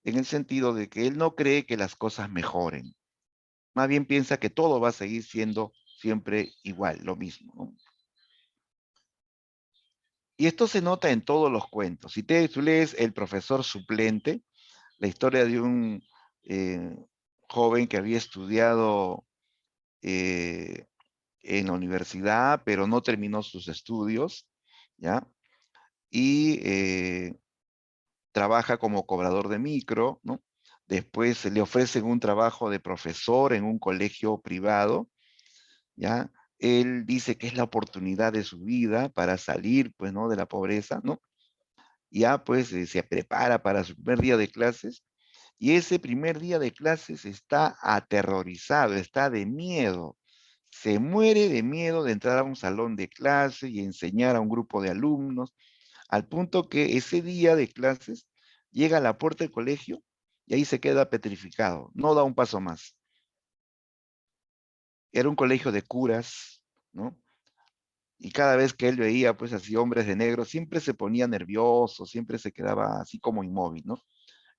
en el sentido de que él no cree que las cosas mejoren. Más bien piensa que todo va a seguir siendo siempre igual, lo mismo, ¿no? Y esto se nota en todos los cuentos. Si tú lees El profesor suplente, la historia de un eh, joven que había estudiado eh, en la universidad, pero no terminó sus estudios, ¿ya? Y trabaja como cobrador de micro, ¿no? Después le ofrecen un trabajo de profesor en un colegio privado, ¿ya? Él dice que es la oportunidad de su vida para salir, pues, ¿no? De la pobreza, ¿no? Ya, pues, se prepara para su primer día de clases y ese primer día de clases está aterrorizado, está de miedo. Se muere de miedo de entrar a un salón de clase y enseñar a un grupo de alumnos, al punto que ese día de clases llega a la puerta del colegio y ahí se queda petrificado, no da un paso más. Era un colegio de curas, ¿no? Y cada vez que él veía, pues así, hombres de negro, siempre se ponía nervioso, siempre se quedaba así como inmóvil, ¿no?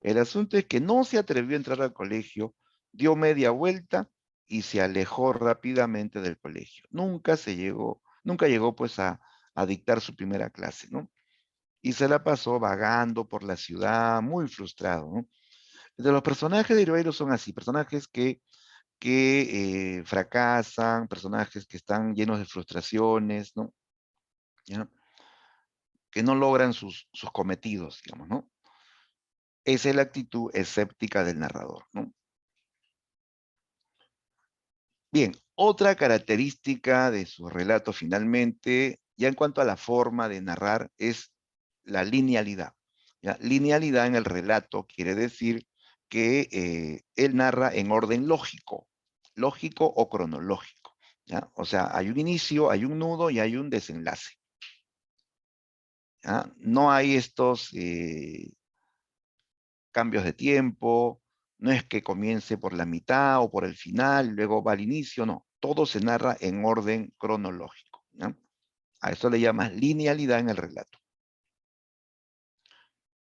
El asunto es que no se atrevió a entrar al colegio, dio media vuelta y se alejó rápidamente del colegio. Nunca llegó pues a dictar su primera clase, ¿no? Y se la pasó vagando por la ciudad, muy frustrado, ¿no? De los personajes de Iruero son así, personajes que fracasan, personajes que están llenos de frustraciones, ¿no? ¿Ya? Que no logran sus cometidos, digamos, ¿no? Esa es la actitud escéptica del narrador, ¿no? Bien, otra característica de su relato finalmente, ya en cuanto a la forma de narrar, es la linealidad. ¿Ya? Linealidad en el relato quiere decir que él narra en orden lógico, lógico o cronológico. ¿Ya? O sea, hay un inicio, hay un nudo y hay un desenlace. ¿Ya? No hay estos cambios de tiempo, no es que comience por la mitad o por el final, luego va al inicio, no, todo se narra en orden cronológico, ¿no? A eso le llamas linealidad en el relato.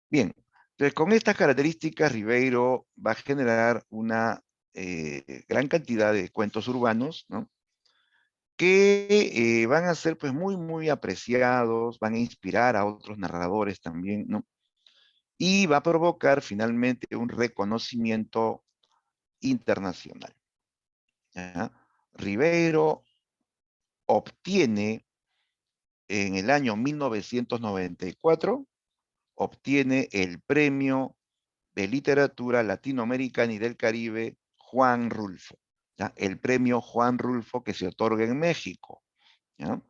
Bien, entonces con estas características Ribeiro va a generar una gran cantidad de cuentos urbanos, ¿no? que van a ser pues muy, muy apreciados, van a inspirar a otros narradores también, ¿no? Y va a provocar finalmente un reconocimiento internacional. ¿Ya? Ribeiro obtiene en el año 1994, obtiene el premio de literatura latinoamericana y del Caribe Juan Rulfo. ¿Ya? El premio Juan Rulfo que se otorga en México. ¿Ya?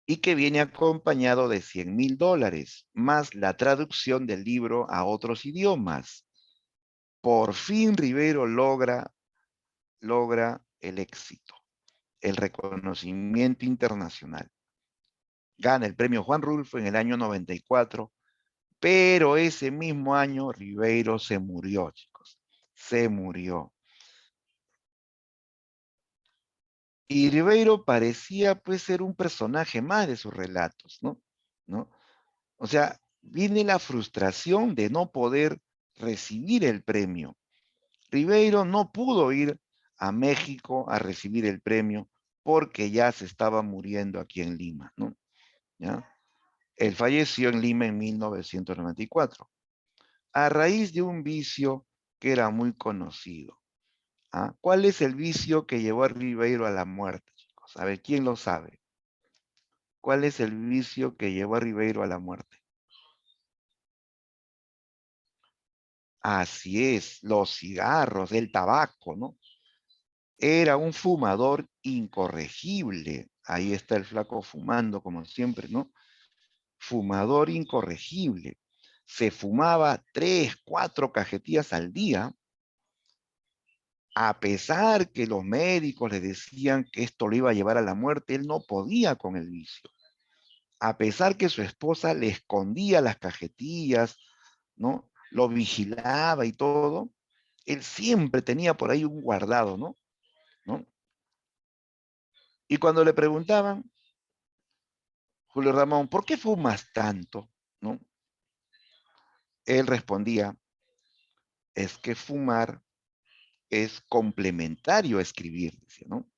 Y que viene acompañado de $100,000, más la traducción del libro a otros idiomas. Por fin Rivero logra el éxito, el reconocimiento internacional. Gana el premio Juan Rulfo en el año 94, pero ese mismo año Ribeiro se murió, chicos. Se murió. Y Ribeiro parecía pues ser un personaje más de sus relatos, ¿no? ¿No? O sea, viene la frustración de no poder recibir el premio. Ribeiro no pudo ir a México a recibir el premio porque ya se estaba muriendo aquí en Lima, ¿no? ¿Ya? Él falleció en Lima en 1994, a raíz de un vicio que era muy conocido. ¿Ah? ¿Cuál es el vicio que llevó a Ribeiro a la muerte, chicos? A ver, ¿quién lo sabe? ¿Cuál es el vicio que llevó a Ribeiro a la muerte? Así es, los cigarros, el tabaco, ¿no? Era un fumador incorregible. Ahí está el flaco fumando, como siempre, ¿no? Fumador incorregible. Se fumaba 3, 4 cajetillas al día, a pesar que los médicos le decían que esto lo iba a llevar a la muerte, él no podía con el vicio. A pesar que su esposa le escondía las cajetillas, ¿no? Lo vigilaba y todo, él siempre tenía por ahí un guardado, ¿no? ¿No? Y cuando le preguntaban, Julio Ramón, ¿por qué fumas tanto? ¿No? Él respondía, es que fumar es complementario a escribir, decía, ¿no?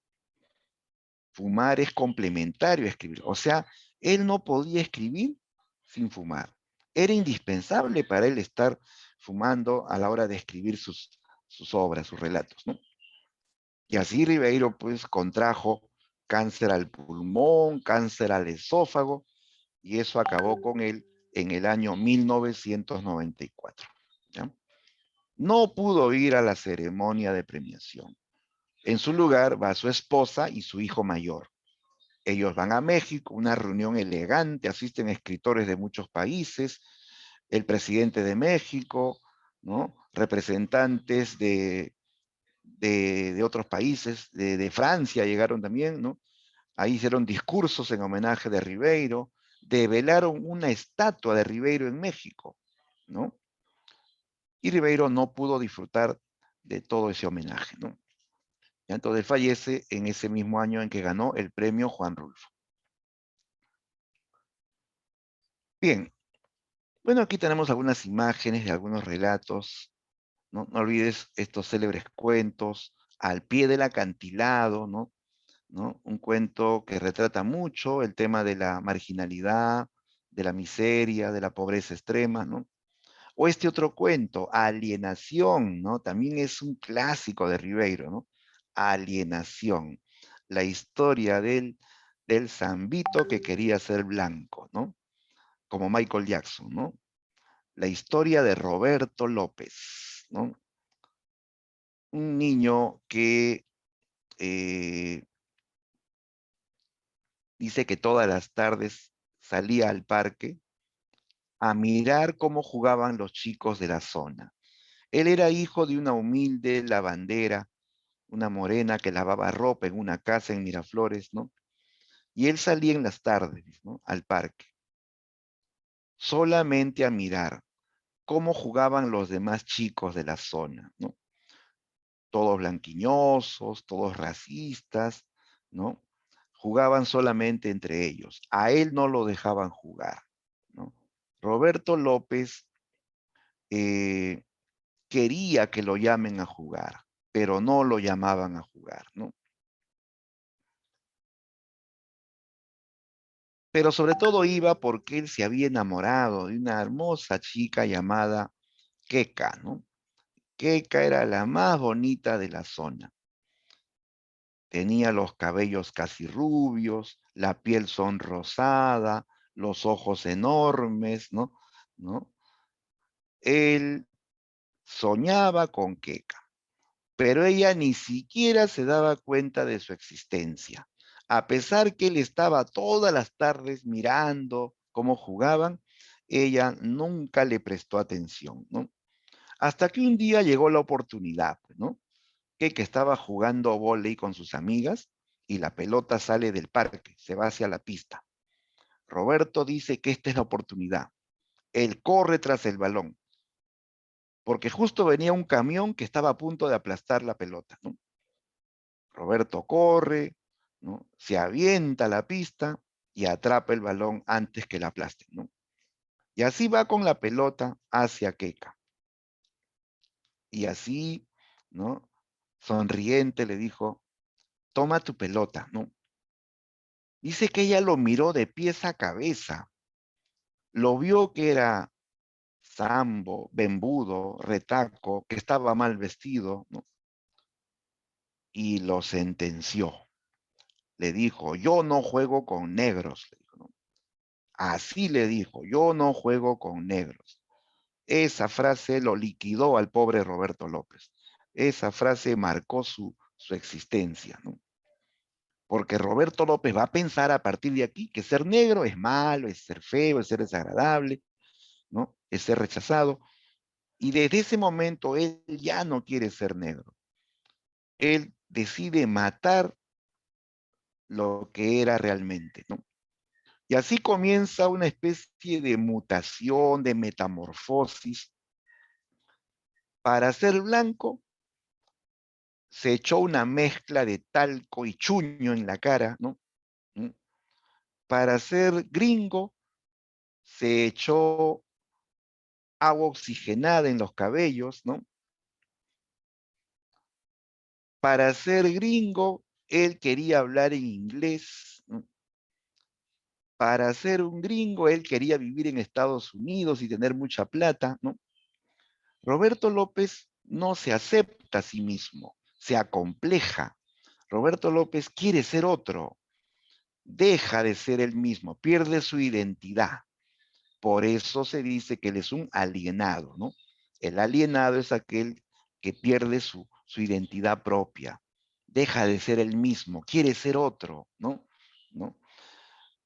Fumar es complementario a escribir. O sea, él no podía escribir sin fumar. Era indispensable para él estar fumando a la hora de escribir sus obras, sus relatos, ¿no? Y así Ribeiro, pues, contrajo cáncer al pulmón, cáncer al esófago, y eso acabó con él en el año 1994. ¿Ya? No pudo ir a la ceremonia de premiación. En su lugar va su esposa y su hijo mayor. Ellos van a México, una reunión elegante, asisten escritores de muchos países, el presidente de México, ¿no? Representantes de otros países, de Francia llegaron también, ¿no? Ahí hicieron discursos en homenaje de Ribeiro, develaron una estatua de Ribeiro en México, ¿no? Y Ribeiro no pudo disfrutar de todo ese homenaje, ¿no? Entonces fallece en ese mismo año en que ganó el premio Juan Rulfo. Bien, bueno, aquí tenemos algunas imágenes de algunos relatos, ¿no? No olvides estos célebres cuentos, Al pie del acantilado, ¿no? ¿No? Un cuento que retrata mucho el tema de la marginalidad, de la miseria, de la pobreza extrema, ¿no? O este otro cuento, Alienación, ¿no? También es un clásico de Ribeiro, ¿no? Alienación, la historia del zambito que quería ser blanco, ¿no? Como Michael Jackson, ¿no? La historia de Roberto López, ¿no? Un niño que eh, dice que todas las tardes salía al parque a mirar cómo jugaban los chicos de la zona. Él era hijo de una humilde lavandera, una morena que lavaba ropa en una casa en Miraflores, ¿no? Y él salía en las tardes, ¿no? Al parque, solamente a mirar cómo jugaban los demás chicos de la zona, ¿no? Todos blanquiñosos, todos racistas, ¿no? Jugaban solamente entre ellos. A él no lo dejaban jugar, ¿no? Roberto López quería que lo llamen a jugar. pero no lo llamaban a jugar, ¿no? Pero sobre todo iba porque él se había enamorado de una hermosa chica llamada Keka, ¿no? Keka era la más bonita de la zona. Tenía los cabellos casi rubios, la piel sonrosada, los ojos enormes, ¿no? ¿No? Él soñaba con Keka, pero ella ni siquiera se daba cuenta de su existencia. A pesar que él estaba todas las tardes mirando cómo jugaban, ella nunca le prestó atención, ¿no? Hasta que un día llegó la oportunidad, ¿no? Que estaba jugando vóley con sus amigas y la pelota sale del parque, se va hacia la pista. Roberto dice que esta es la oportunidad. Él corre tras el balón, porque justo venía un camión que estaba a punto de aplastar la pelota, ¿no? Roberto corre, ¿no? Se avienta a la pista y atrapa el balón antes que la aplaste, ¿no? Y así va con la pelota hacia Keka. Y así, ¿no? Sonriente le dijo, toma tu pelota, ¿no? Dice que ella lo miró de pies a cabeza, lo vio que era sambo, bembudo, retaco, que estaba mal vestido, ¿no? Y lo sentenció. Le dijo, yo no juego con negros, le dijo, ¿no? Así le dijo, yo no juego con negros. Esa frase lo liquidó al pobre Roberto López. Esa frase marcó su existencia, ¿no? Porque Roberto López va a pensar a partir de aquí que ser negro es malo, es ser feo, es ser desagradable, ¿no? Es ser rechazado. Y desde ese momento él ya no quiere ser negro. Él decide matar lo que era realmente, ¿no? Y así comienza una especie de mutación, de metamorfosis. Para ser blanco, se echó una mezcla de talco y chuño en la cara, ¿no? ¿Mm? Para ser gringo, se echó agua oxigenada en los cabellos, ¿no? Para ser gringo, él quería hablar en inglés, ¿no? Para ser un gringo, él quería vivir en Estados Unidos y tener mucha plata, ¿no? Roberto López no se acepta a sí mismo, se acompleja. Roberto López quiere ser otro, deja de ser él mismo, pierde su identidad. Por eso se dice que él es un alienado, ¿no? El alienado es aquel que pierde su identidad propia, deja de ser él mismo, quiere ser otro, ¿no? ¿No?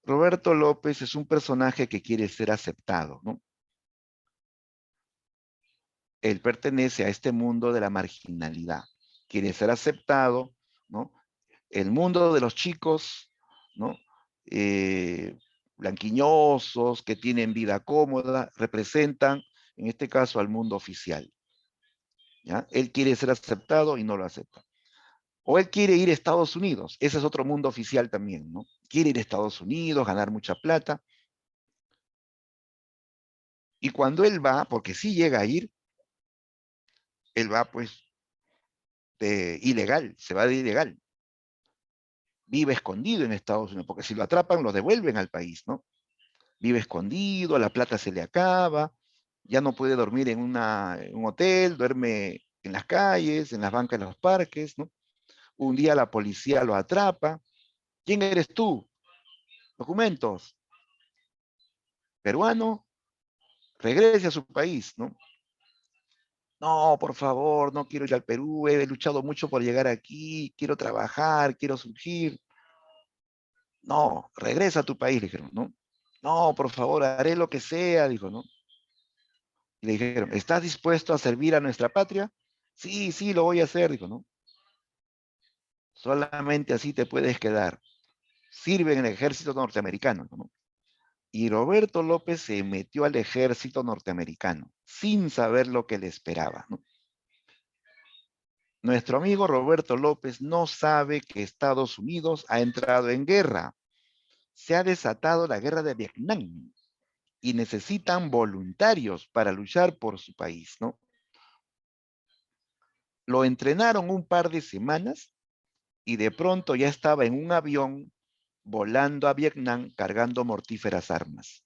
Roberto López es un personaje que quiere ser aceptado, ¿no? Él pertenece a este mundo de la marginalidad, quiere ser aceptado, ¿no? El mundo de los chicos, ¿no? Eh, blanquiñosos, que tienen vida cómoda, representan, en este caso, al mundo oficial, ¿ya? Él quiere ser aceptado y no lo acepta. O él quiere ir a Estados Unidos, ese es otro mundo oficial también, ¿no? Quiere ir a Estados Unidos, ganar mucha plata, y cuando él va, porque sí llega a ir, él va pues de ilegal, se va de ilegal, vive escondido en Estados Unidos, porque si lo atrapan lo devuelven al país, ¿no? Vive escondido, la plata se le acaba, ya no puede dormir en un hotel, duerme en las calles, en las bancas de los parques, ¿no? Un día la policía lo atrapa. ¿Quién eres tú? Documentos. Peruano, regrese a su país, ¿no? No, por favor, no quiero ir al Perú, he luchado mucho por llegar aquí, quiero trabajar, quiero surgir. No, regresa a tu país, le dijeron, ¿no? No, por favor, haré lo que sea, dijo, ¿no? Y le dijeron, ¿estás dispuesto a servir a nuestra patria? Sí, sí, lo voy a hacer, dijo, ¿no? Solamente así te puedes quedar. Sirve en el ejército norteamericano, ¿no? Y Roberto López se metió al ejército norteamericano sin saber lo que le esperaba, ¿no? Nuestro amigo Roberto López no sabe que Estados Unidos ha entrado en guerra. Se ha desatado la guerra de Vietnam y necesitan voluntarios para luchar por su país, ¿no? Lo entrenaron un par de semanas y de pronto ya estaba en un avión volando a Vietnam cargando mortíferas armas.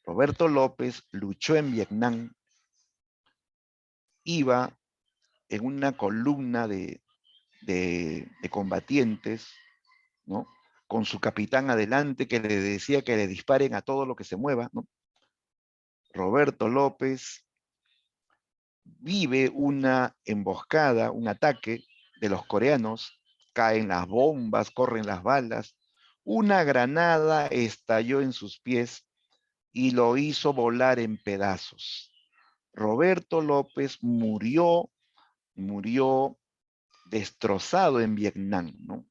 Roberto López luchó en Vietnam, iba en una columna de combatientes, ¿no? Con su capitán adelante que le decía que le disparen a todo lo que se mueva, ¿no? Roberto López vive una emboscada, un ataque de los coreanos, caen las bombas, corren las balas, una granada estalló en sus pies y lo hizo volar en pedazos. Roberto López murió destrozado en Vietnam, ¿no?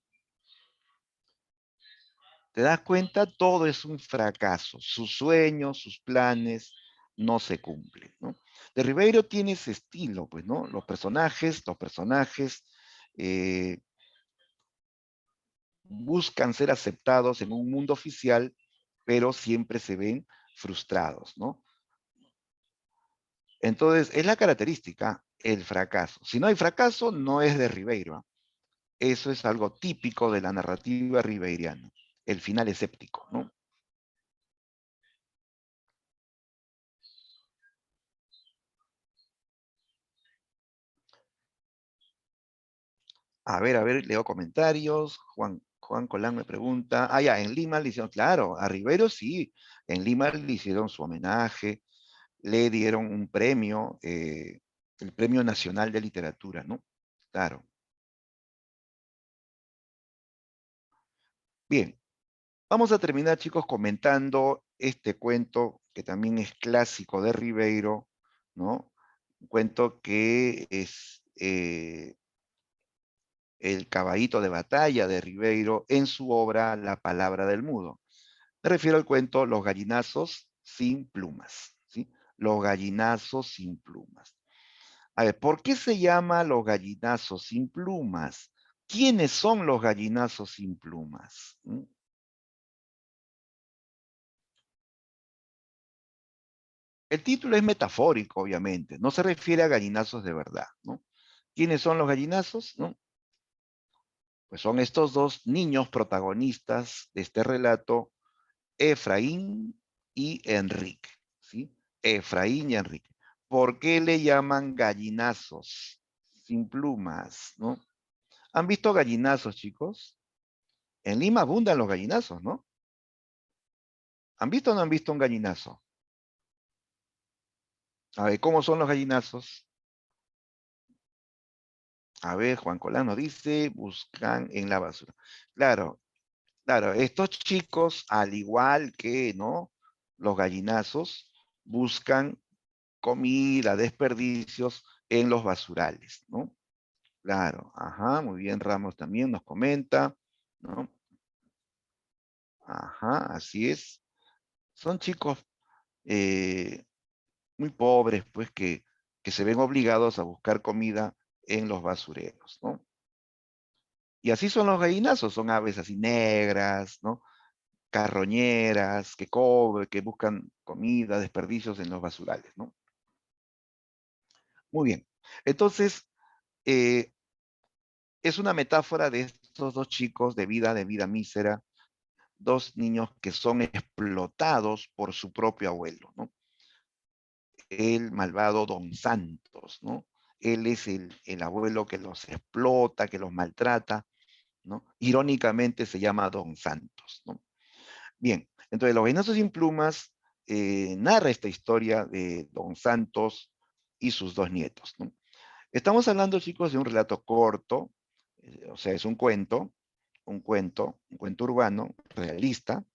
¿Te das cuenta? Todo es un fracaso. Sus sueños, sus planes no se cumplen, ¿no? De Ribeiro tiene ese estilo, pues, ¿no? Los personajes eh, buscan ser aceptados en un mundo oficial, pero siempre se ven frustrados, ¿no? Entonces, es la característica, el fracaso. Si no hay fracaso, no es de Ribeiro. Eso es algo típico de la narrativa ribeiriana, el final escéptico, ¿no? A ver, leo comentarios. Juan Colán me pregunta. Ah, ya, en Lima le hicieron, claro, a Rivero sí, en Lima le hicieron su homenaje, le dieron un premio, el Premio Nacional de Literatura, ¿no? Claro. Bien, vamos a terminar, chicos, comentando este cuento que también es clásico de Ribeiro, ¿no? Un cuento que es el caballito de batalla de Ribeiro en su obra La Palabra del Mudo. Me refiero al cuento Los gallinazos sin plumas, ¿sí? Los gallinazos sin plumas. A ver, ¿por qué se llama los gallinazos sin plumas? ¿Quiénes son los gallinazos sin plumas? ¿Mm? El título es metafórico, obviamente, no se refiere a gallinazos de verdad, ¿no? ¿Quiénes son los gallinazos? ¿No? Pues son estos dos niños protagonistas de este relato, Efraín y Enrique, ¿sí? Efraín y Enrique. ¿Por qué le llaman gallinazos sin plumas, no? ¿Han visto gallinazos, chicos? En Lima abundan los gallinazos, ¿no? ¿Han visto o no han visto un gallinazo? A ver, ¿cómo son los gallinazos? A ver, Juan Colano dice, buscan en la basura. Claro, claro, estos chicos, al igual que, ¿no? Los gallinazos, buscan comida, desperdicios en los basurales, ¿no? Claro, ajá, muy bien, Ramos también nos comenta, ¿no? Ajá, así es. Son chicos eh, muy pobres, pues, que se ven obligados a buscar comida en los basureros, ¿no? Y así son los gallinazos, son aves así negras, ¿no? Carroñeras, que buscan comida, desperdicios en los basurales, ¿no? Muy bien. Entonces, eh, es una metáfora de estos dos chicos de vida mísera, dos niños que son explotados por su propio abuelo, ¿no? El malvado Don Santos, ¿no? Él es el abuelo que los explota, que los maltrata, ¿no? Irónicamente se llama Don Santos, ¿no? Bien, entonces Los Gallinazos sin Plumas narra esta historia de Don Santos y sus dos nietos, ¿no? Estamos hablando, chicos, de un relato corto, o sea, es un cuento urbano, realista,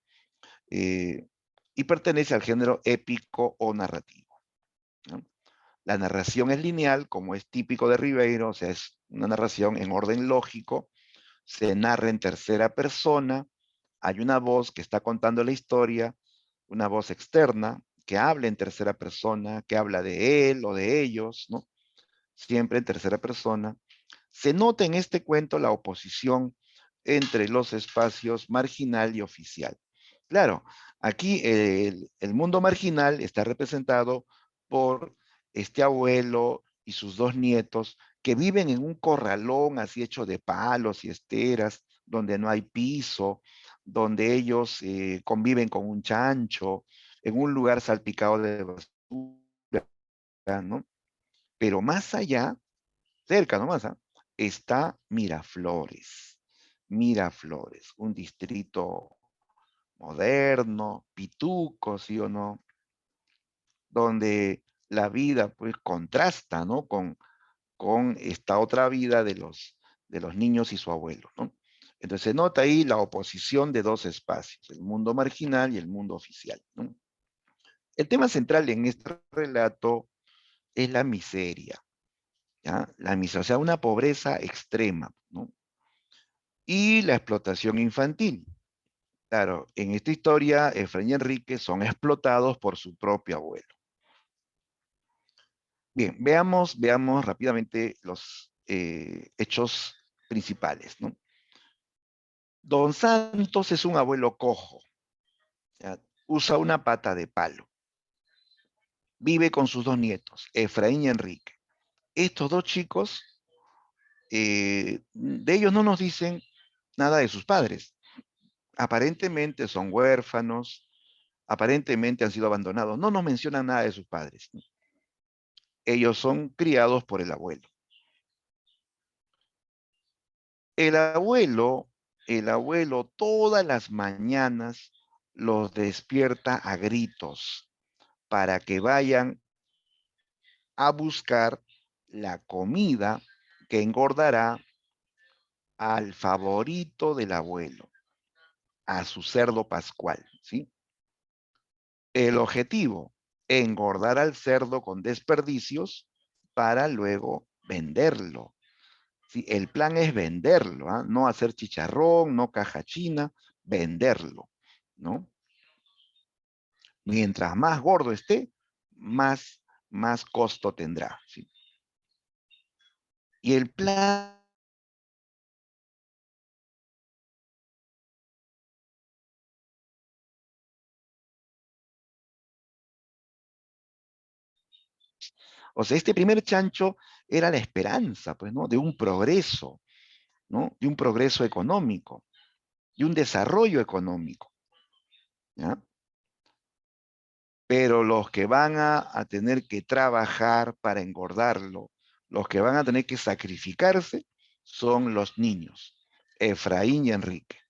eh, y pertenece al género épico o narrativo, ¿no? La narración es lineal, como es típico de Ribeiro, o sea, es una narración en orden lógico, se narra en tercera persona, hay una voz que está contando la historia, una voz externa que habla en tercera persona, que habla de él o de ellos, ¿no? Siempre en tercera persona. Se nota en este cuento la oposición entre los espacios marginal y oficial. Claro, aquí el mundo marginal está representado por este abuelo y sus dos nietos que viven en un corralón así hecho de palos y esteras, donde no hay piso, donde ellos conviven con un chancho, en un lugar salpicado de basura, ¿no? Pero más allá, cerca nomás, ¿ah? Está Miraflores. Miraflores, un distrito moderno, pituco, ¿sí o no? Donde la vida pues contrasta, ¿no? Con esta otra vida de los niños y su abuelo, ¿no? Entonces se nota ahí la oposición de dos espacios, el mundo marginal y el mundo oficial, ¿no? El tema central en este relato es la miseria, ¿ya? La miseria, o sea, una pobreza extrema, ¿no? Y la explotación infantil. Claro, en esta historia, Efraín y Enrique son explotados por su propio abuelo. Bien, veamos rápidamente los hechos principales, ¿no? Don Santos es un abuelo cojo, ¿ya? Usa una pata de palo. Vive con sus dos nietos, Efraín y Enrique. Estos dos chicos, de ellos no nos dicen nada de sus padres. Aparentemente son huérfanos, aparentemente han sido abandonados. No nos mencionan nada de sus padres, ¿no? Ellos son criados por el abuelo. El abuelo, el abuelo todas las mañanas los despierta a gritos para que vayan a buscar la comida que engordará al favorito del abuelo, a su cerdo pascual, ¿sí? El objetivo, engordar al cerdo con desperdicios para luego venderlo. ¿Sí? El plan es venderlo, ¿ah? No hacer chicharrón, no caja china, venderlo, ¿no? Mientras más gordo esté, más costo tendrá, ¿sí? Y el plan, o sea, este primer chancho era la esperanza, pues, ¿no? De un progreso, ¿no? De un progreso económico, de un desarrollo económico, ¿ya? Pero los que van a tener que trabajar para engordarlo, los que van a tener que sacrificarse, son los niños, Efraín y Enrique,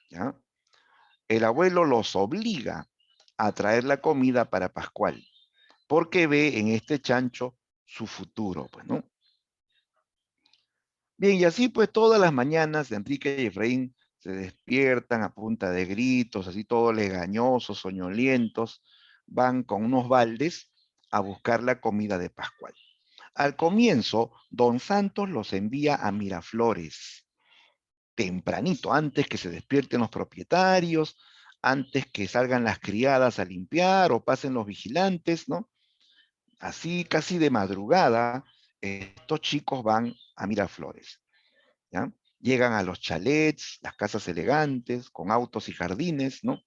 ¿ya? El abuelo los obliga a traer la comida para Pascual, porque ve en este chancho su futuro, pues, ¿no? Bien, y así pues todas las mañanas Enrique y Efraín se despiertan a punta de gritos, así todos legañosos, soñolientos, van con unos baldes a buscar la comida de Pascual. Al comienzo, don Santos los envía a Miraflores, tempranito, antes que se despierten los propietarios, antes que salgan las criadas a limpiar o pasen los vigilantes, ¿no? Así casi de madrugada, estos chicos van a Miraflores, ¿ya? Llegan a los chalets, las casas elegantes, con autos y jardines, ¿no?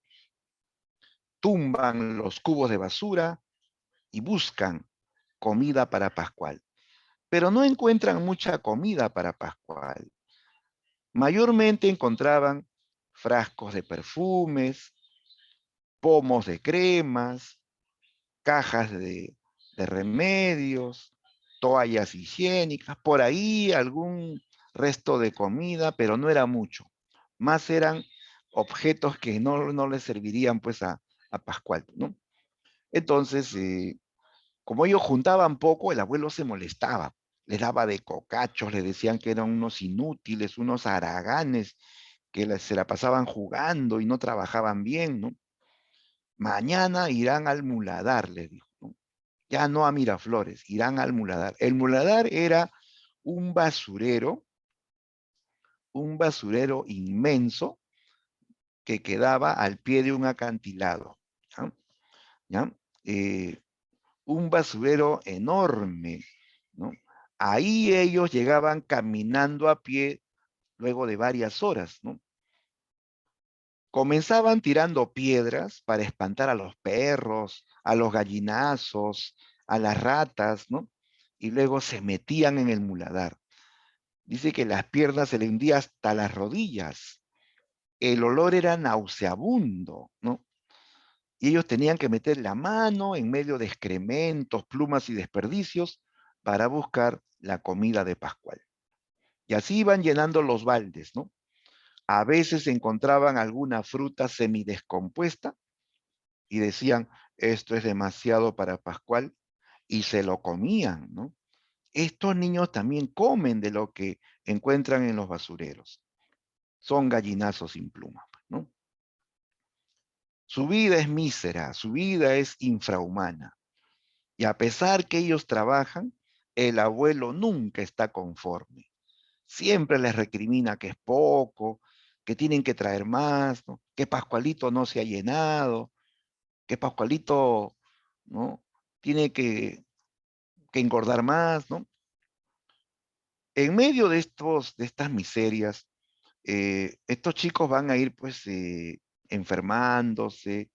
Tumban los cubos de basura y buscan comida para Pascual. Pero no encuentran mucha comida para Pascual. Mayormente encontraban frascos de perfumes, pomos de cremas, cajas de remedios, toallas higiénicas, por ahí algún resto de comida, pero no era mucho. Más eran objetos que no le servirían pues a Pascual, ¿no? Entonces, como ellos juntaban poco, el abuelo se molestaba, les daba de cocachos, le decían que eran unos inútiles, unos haraganes, que se la pasaban jugando y no trabajaban bien, ¿no? Mañana irán al muladar, les dijo, ¿no? Ya no a Miraflores, irán al muladar. El muladar era un basurero inmenso que quedaba al pie de un acantilado, ¿ya? ¿Ya? Eh, un basurero enorme, ¿no? Ahí ellos llegaban caminando a pie luego de varias horas, ¿no? Comenzaban tirando piedras para espantar a los perros, a los gallinazos, a las ratas, ¿no? y luego se metían en el muladar. Dice que las piernas se le hundían hasta las rodillas. El olor era nauseabundo, ¿no? Y ellos tenían que meter la mano en medio de excrementos, plumas y desperdicios para buscar la comida de Pascual. Y así iban llenando los baldes, ¿no? A veces encontraban alguna fruta semidescompuesta y decían, esto es demasiado para Pascual, y se lo comían, ¿no? Estos niños también comen de lo que encuentran en los basureros. Son gallinazos sin pluma, ¿no? Su vida es mísera, su vida es infrahumana. Y a pesar que ellos trabajan, el abuelo nunca está conforme. Siempre les recrimina que es poco, que tienen que traer más, ¿no? Que Pascualito no se ha llenado, que Pascualito, ¿no? Tiene que engordar más, ¿no? En medio de estas miserias, estos chicos van a ir pues enfermándose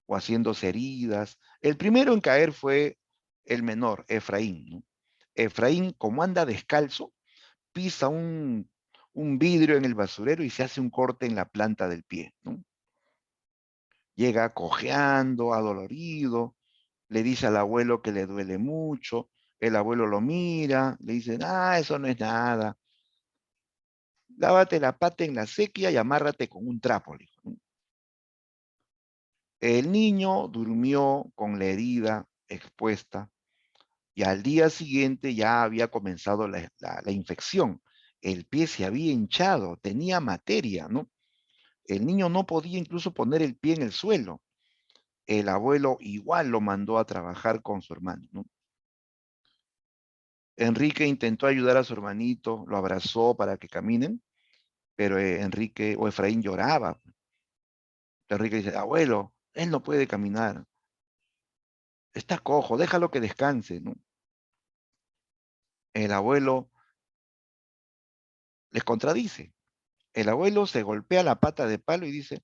o haciéndose heridas. El primero en caer fue el menor, Efraín, ¿no? Efraín, como anda descalzo, pisa un vidrio en el basurero y se hace un corte en la planta del pie, ¿no? Llega cojeando, adolorido, le dice al abuelo que le duele mucho, el abuelo lo mira, le dice, ah, eso no es nada, lávate la pata en la sequía y amárrate con un trapo, le dijo, ¿no? El niño durmió con la herida expuesta y al día siguiente ya había comenzado la infección. El pie se había hinchado, tenía materia, ¿no? El niño no podía incluso poner el pie en el suelo. El abuelo igual lo mandó a trabajar con su hermano, ¿no? Enrique intentó ayudar a su hermanito, lo abrazó para que caminen, pero Enrique o Efraín lloraba. Enrique dice, abuelo, él no puede caminar, está cojo, déjalo que descanse, ¿no? El abuelo les contradice. El abuelo se golpea la pata de palo y dice,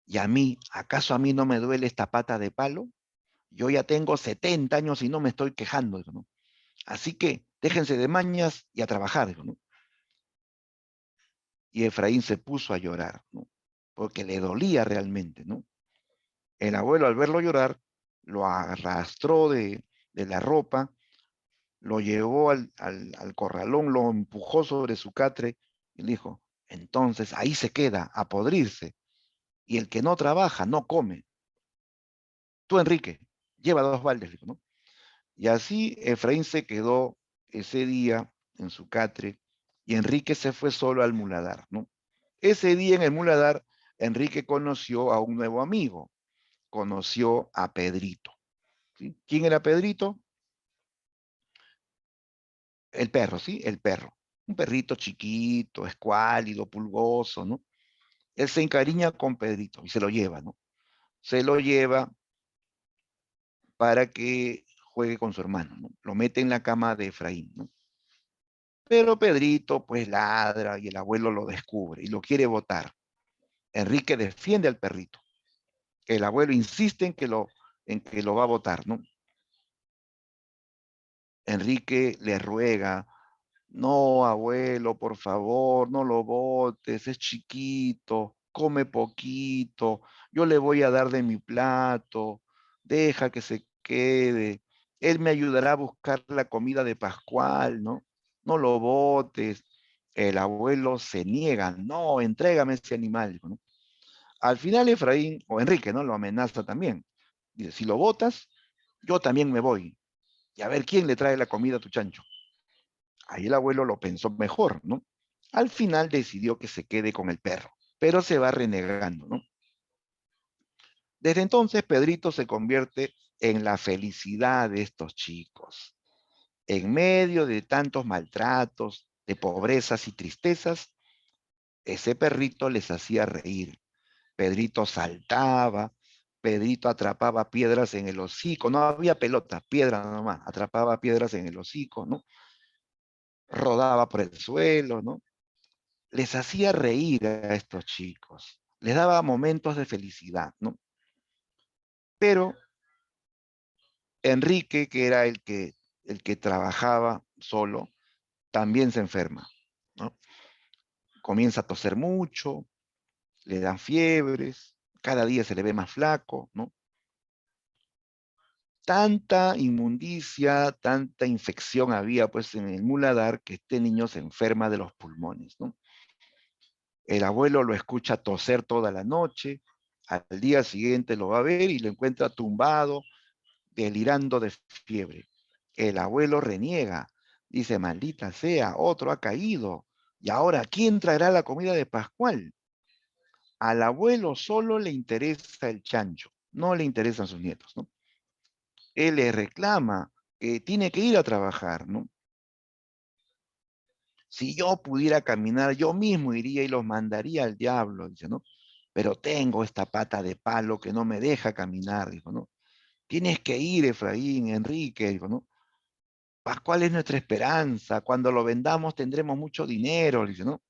¿y a mí, acaso a mí no me duele esta pata de palo? Yo ya tengo 70 años y no me estoy quejando, ¿no? Así que déjense de mañas y a trabajar, ¿no? Y Efraín se puso a llorar, ¿no? Porque le dolía realmente, ¿no? El abuelo al verlo llorar, lo arrastró de la ropa, lo llevó al corralón, lo empujó sobre su catre y le dijo, entonces ahí se queda, a podrirse. Y el que no trabaja, no come. Tú, Enrique, lleva 2 baldes, dijo, ¿no? Y así Efraín se quedó ese día en su catre y Enrique se fue solo al muladar, ¿no? Ese día en el muladar, Enrique conoció a un nuevo amigo, conoció a Pedrito, ¿sí? ¿Quién era Pedrito? El perro, ¿sí? El perro. Un perrito chiquito, escuálido, pulgoso, ¿no? Él se encariña con Pedrito y se lo lleva, ¿no? Se lo lleva para que juegue con su hermano, ¿no? Lo mete en la cama de Efraín, ¿no? Pero Pedrito pues ladra y el abuelo lo descubre y lo quiere botar. Enrique defiende al perrito. El abuelo insiste en que lo va a botar, ¿no? Enrique le ruega, no, abuelo, por favor, no lo botes, es chiquito, come poquito, yo le voy a dar de mi plato, deja que se quede, él me ayudará a buscar la comida de Pascual, ¿no? No lo botes. El abuelo se niega, no, entrégame ese animal, ¿no? Al final Efraín, o Enrique, ¿no? Lo amenaza también. Dice, si lo botas, yo también me voy. Y a ver quién le trae la comida a tu chancho. Ahí el abuelo lo pensó mejor, ¿no? Al final decidió que se quede con el perro, pero se va renegando, ¿no? Desde entonces Pedrito se convierte en la felicidad de estos chicos. En medio de tantos maltratos, de pobrezas y tristezas, ese perrito les hacía reír. Pedrito saltaba, Pedrito atrapaba piedras en el hocico, no había pelota, piedra nomás, atrapaba piedras en el hocico, ¿no? Rodaba por el suelo, ¿no? Les hacía reír a estos chicos, les daba momentos de felicidad, ¿no? Pero Enrique, que era el que trabajaba solo, también se enferma, ¿no? Comienza a toser mucho, le dan fiebres, cada día se le ve más flaco, ¿no? Tanta inmundicia, tanta infección había pues en el muladar que este niño se enferma de los pulmones, ¿no? El abuelo lo escucha toser toda la noche, al día siguiente lo va a ver y lo encuentra tumbado, delirando de fiebre. El abuelo reniega, dice, maldita sea, otro ha caído. ¿Y ahora quién traerá la comida de Pascual? Al abuelo solo le interesa el chancho, no le interesan sus nietos, ¿no? Él le reclama que tiene que ir a trabajar, ¿no? Si yo pudiera caminar, yo mismo iría y los mandaría al diablo, dice, ¿no? Pero tengo esta pata de palo que no me deja caminar, dijo, ¿no? Tienes que ir, Efraín, Enrique, dijo, ¿no? Pascual es nuestra esperanza, cuando lo vendamos tendremos mucho dinero, dice, ¿no?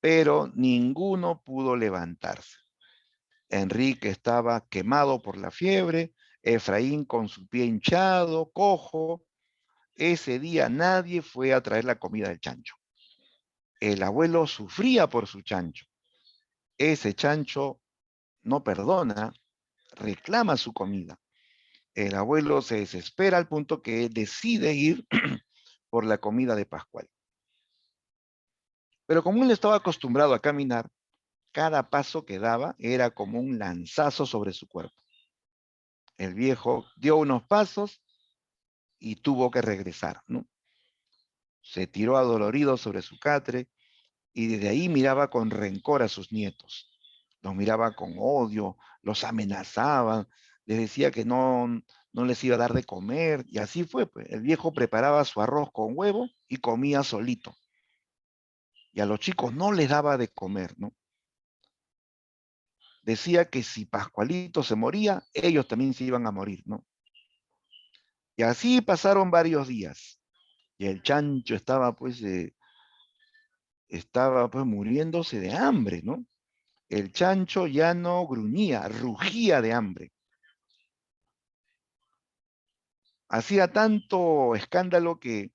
Pero ninguno pudo levantarse. Enrique estaba quemado por la fiebre, Efraín con su pie hinchado, cojo. Ese día nadie fue a traer la comida del chancho. El abuelo sufría por su chancho. Ese chancho no perdona, reclama su comida. El abuelo se desespera al punto que decide ir por la comida de Pascual. Pero como él estaba acostumbrado a caminar, cada paso que daba era como un lanzazo sobre su cuerpo. El viejo dio unos pasos y tuvo que regresar, ¿no? Se tiró adolorido sobre su catre y desde ahí miraba con rencor a sus nietos. Los miraba con odio, los amenazaba, les decía que no les iba a dar de comer, y así fue, pues. El viejo preparaba su arroz con huevo y comía solito. Y a los chicos no les daba de comer, ¿no? Decía que si Pascualito se moría, ellos también se iban a morir, ¿no? Y así pasaron varios días. Y el chancho estaba pues muriéndose de hambre, ¿no? El chancho ya no gruñía, rugía de hambre. Hacía tanto escándalo que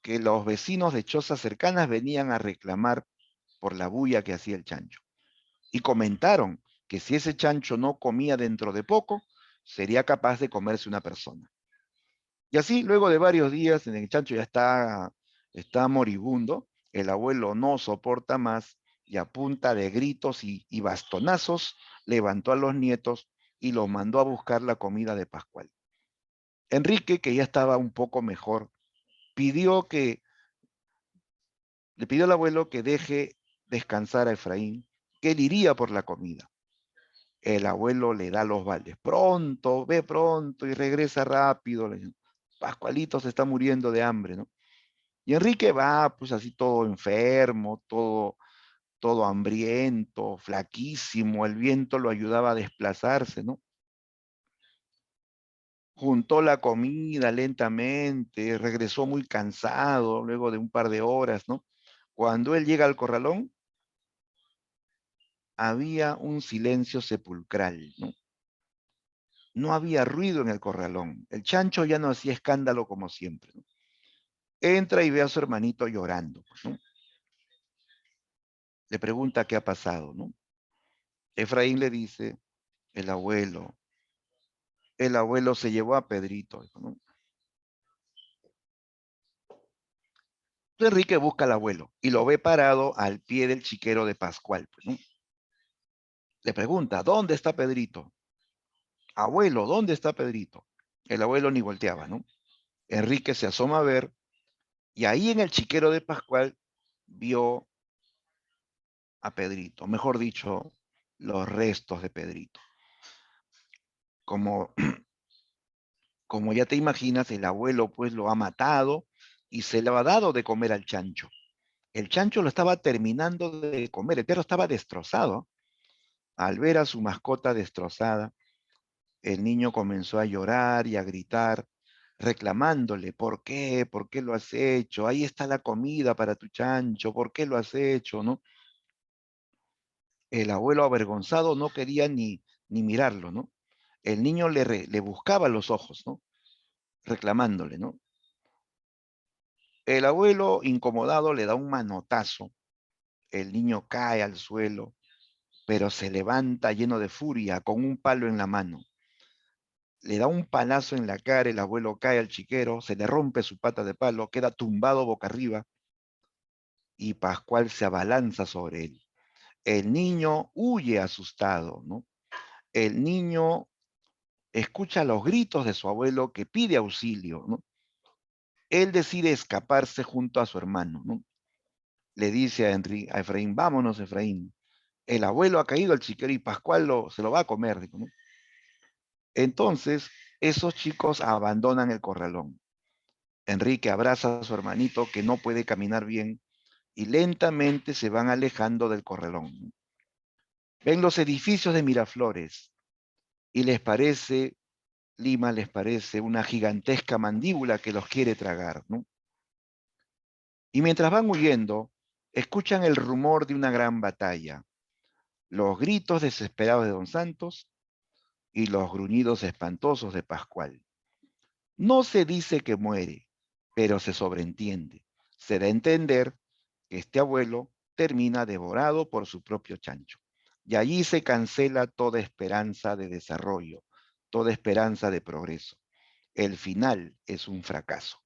los vecinos de chozas cercanas venían a reclamar por la bulla que hacía el chancho. Y comentaron que si ese chancho no comía dentro de poco, sería capaz de comerse una persona. Y así, luego de varios días, en el chancho ya está moribundo, el abuelo no soporta más y a punta de gritos y bastonazos levantó a los nietos y los mandó a buscar la comida de Pascual. Enrique, que ya estaba un poco mejor, pidió que, le pidió al abuelo que deje descansar a Efraín, que él iría por la comida. El abuelo le da los vales. Pronto, ve pronto y regresa rápido. Pascualito se está muriendo de hambre, ¿no? Y Enrique va, pues así todo enfermo, todo hambriento, flaquísimo. El viento lo ayudaba a desplazarse, ¿no? Juntó la comida lentamente, regresó muy cansado luego de un par de horas, ¿no? Cuando él llega al corralón, había un silencio sepulcral, ¿no? No había ruido en el corralón. El chancho ya no hacía escándalo como siempre, ¿no? Entra y ve a su hermanito llorando, pues, ¿no? Le pregunta qué ha pasado, ¿no? Efraín le dice, el abuelo, el abuelo se llevó a Pedrito, ¿no? Enrique busca al abuelo y lo ve parado al pie del chiquero de Pascual, pues, ¿no? Le pregunta, ¿dónde está Pedrito? Abuelo, ¿dónde está Pedrito? El abuelo ni volteaba, ¿no? Enrique se asoma a ver y ahí en el chiquero de Pascual vio a Pedrito, mejor dicho, los restos de Pedrito. Como, como ya te imaginas, el abuelo pues lo ha matado y se le ha dado de comer al chancho. El chancho lo estaba terminando de comer, el perro estaba destrozado. Al ver a su mascota destrozada, el niño comenzó a llorar y a gritar, reclamándole, ¿por qué? ¿Por qué lo has hecho? Ahí está la comida para tu chancho, ¿por qué lo has hecho? ¿No? El abuelo avergonzado no quería ni mirarlo, ¿no? El niño le buscaba los ojos, ¿no? Reclamándole, ¿no? El abuelo, incomodado, le da un manotazo. El niño cae al suelo, pero se levanta lleno de furia, con un palo en la mano. Le da un palazo en la cara, el abuelo cae al chiquero, se le rompe su pata de palo, queda tumbado boca arriba y Pascual se abalanza sobre él. El niño huye asustado, ¿no? El niño escucha los gritos de su abuelo que pide auxilio, ¿no? Él decide escaparse junto a su hermano, ¿no? Le dice a Efraín, vámonos, Efraín. El abuelo ha caído al chiquero y Pascual se lo va a comer, dijo, ¿no? Entonces, esos chicos abandonan el corralón. Enrique abraza a su hermanito que no puede caminar bien y lentamente se van alejando del corralón. Ven los edificios de Miraflores y Lima les parece una gigantesca mandíbula que los quiere tragar, ¿no? Y mientras van huyendo, escuchan el rumor de una gran batalla, los gritos desesperados de Don Santos y los gruñidos espantosos de Pascual. No se dice que muere, pero se sobreentiende. Se da a entender que este abuelo termina devorado por su propio chancho. Y allí se cancela toda esperanza de desarrollo, toda esperanza de progreso. El final es un fracaso,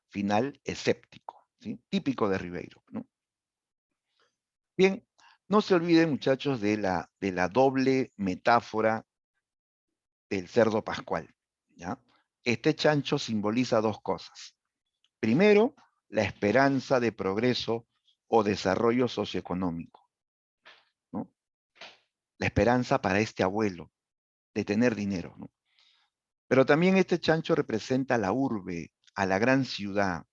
final escéptico, ¿sí? Típico de Ribeiro, ¿no? Bien, no se olviden, muchachos, de la doble metáfora del cerdo pascual, ¿ya? Este chancho simboliza dos cosas. Primero, la esperanza de progreso o desarrollo socioeconómico, ¿no? La esperanza para este abuelo de tener dinero, ¿no? Pero también este chancho representa la urbe, a la gran ciudad,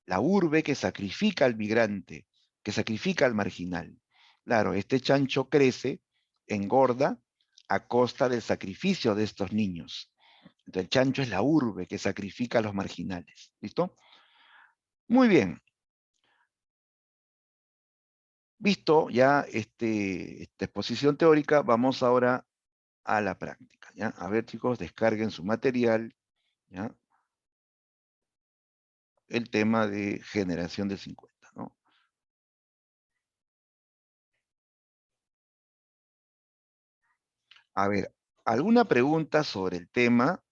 la urbe que sacrifica al migrante, que sacrifica al marginal. Claro, este chancho crece, engorda, a costa del sacrificio de estos niños. Entonces, el chancho es la urbe que sacrifica a los marginales. ¿Listo? Muy bien. Visto ya esta exposición teórica, vamos ahora a la práctica. ¿Ya? A ver, chicos, descarguen su material. ¿Ya? El tema de generación del 50. ¿No? A ver, ¿alguna pregunta sobre el tema?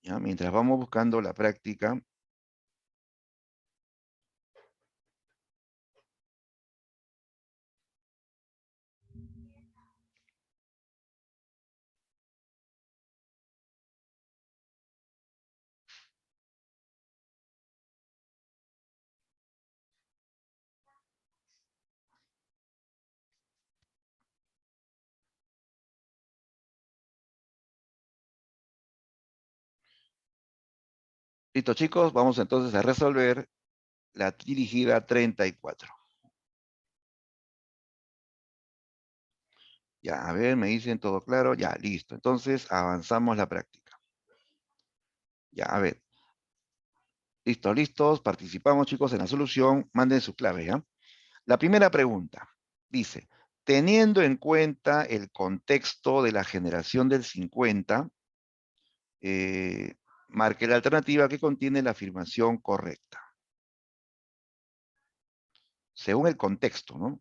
¿Ya? Mientras vamos buscando la práctica. Listo, chicos, vamos entonces a resolver la dirigida 34. Ya, a ver, me dicen todo claro. Ya, listo. Entonces, avanzamos la práctica. Ya, a ver. Listo, listos. Participamos, chicos, en la solución. Manden su clave, ¿ya? La primera pregunta dice, teniendo en cuenta el contexto de la generación del 50, marque la alternativa que contiene la afirmación correcta. Según el contexto, ¿no?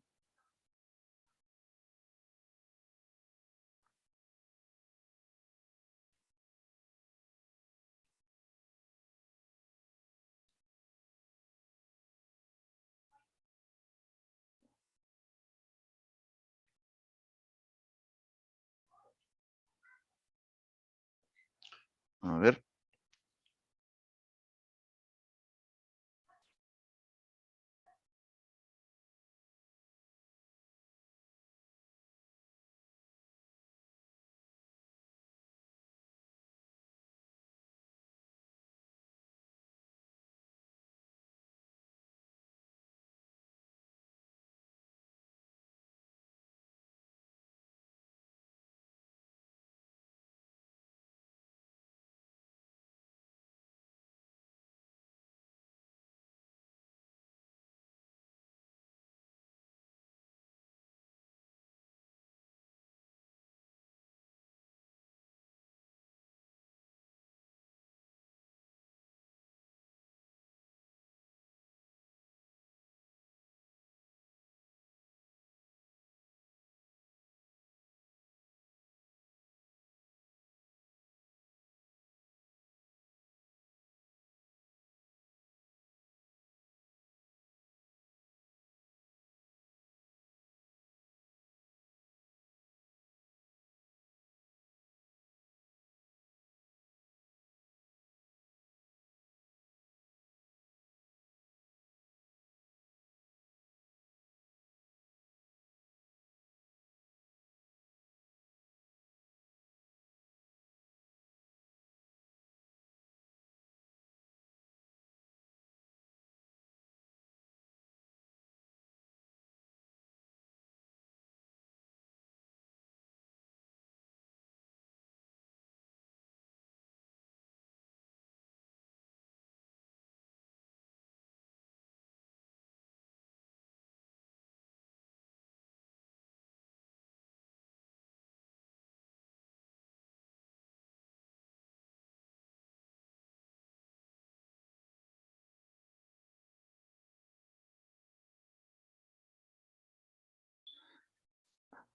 A ver.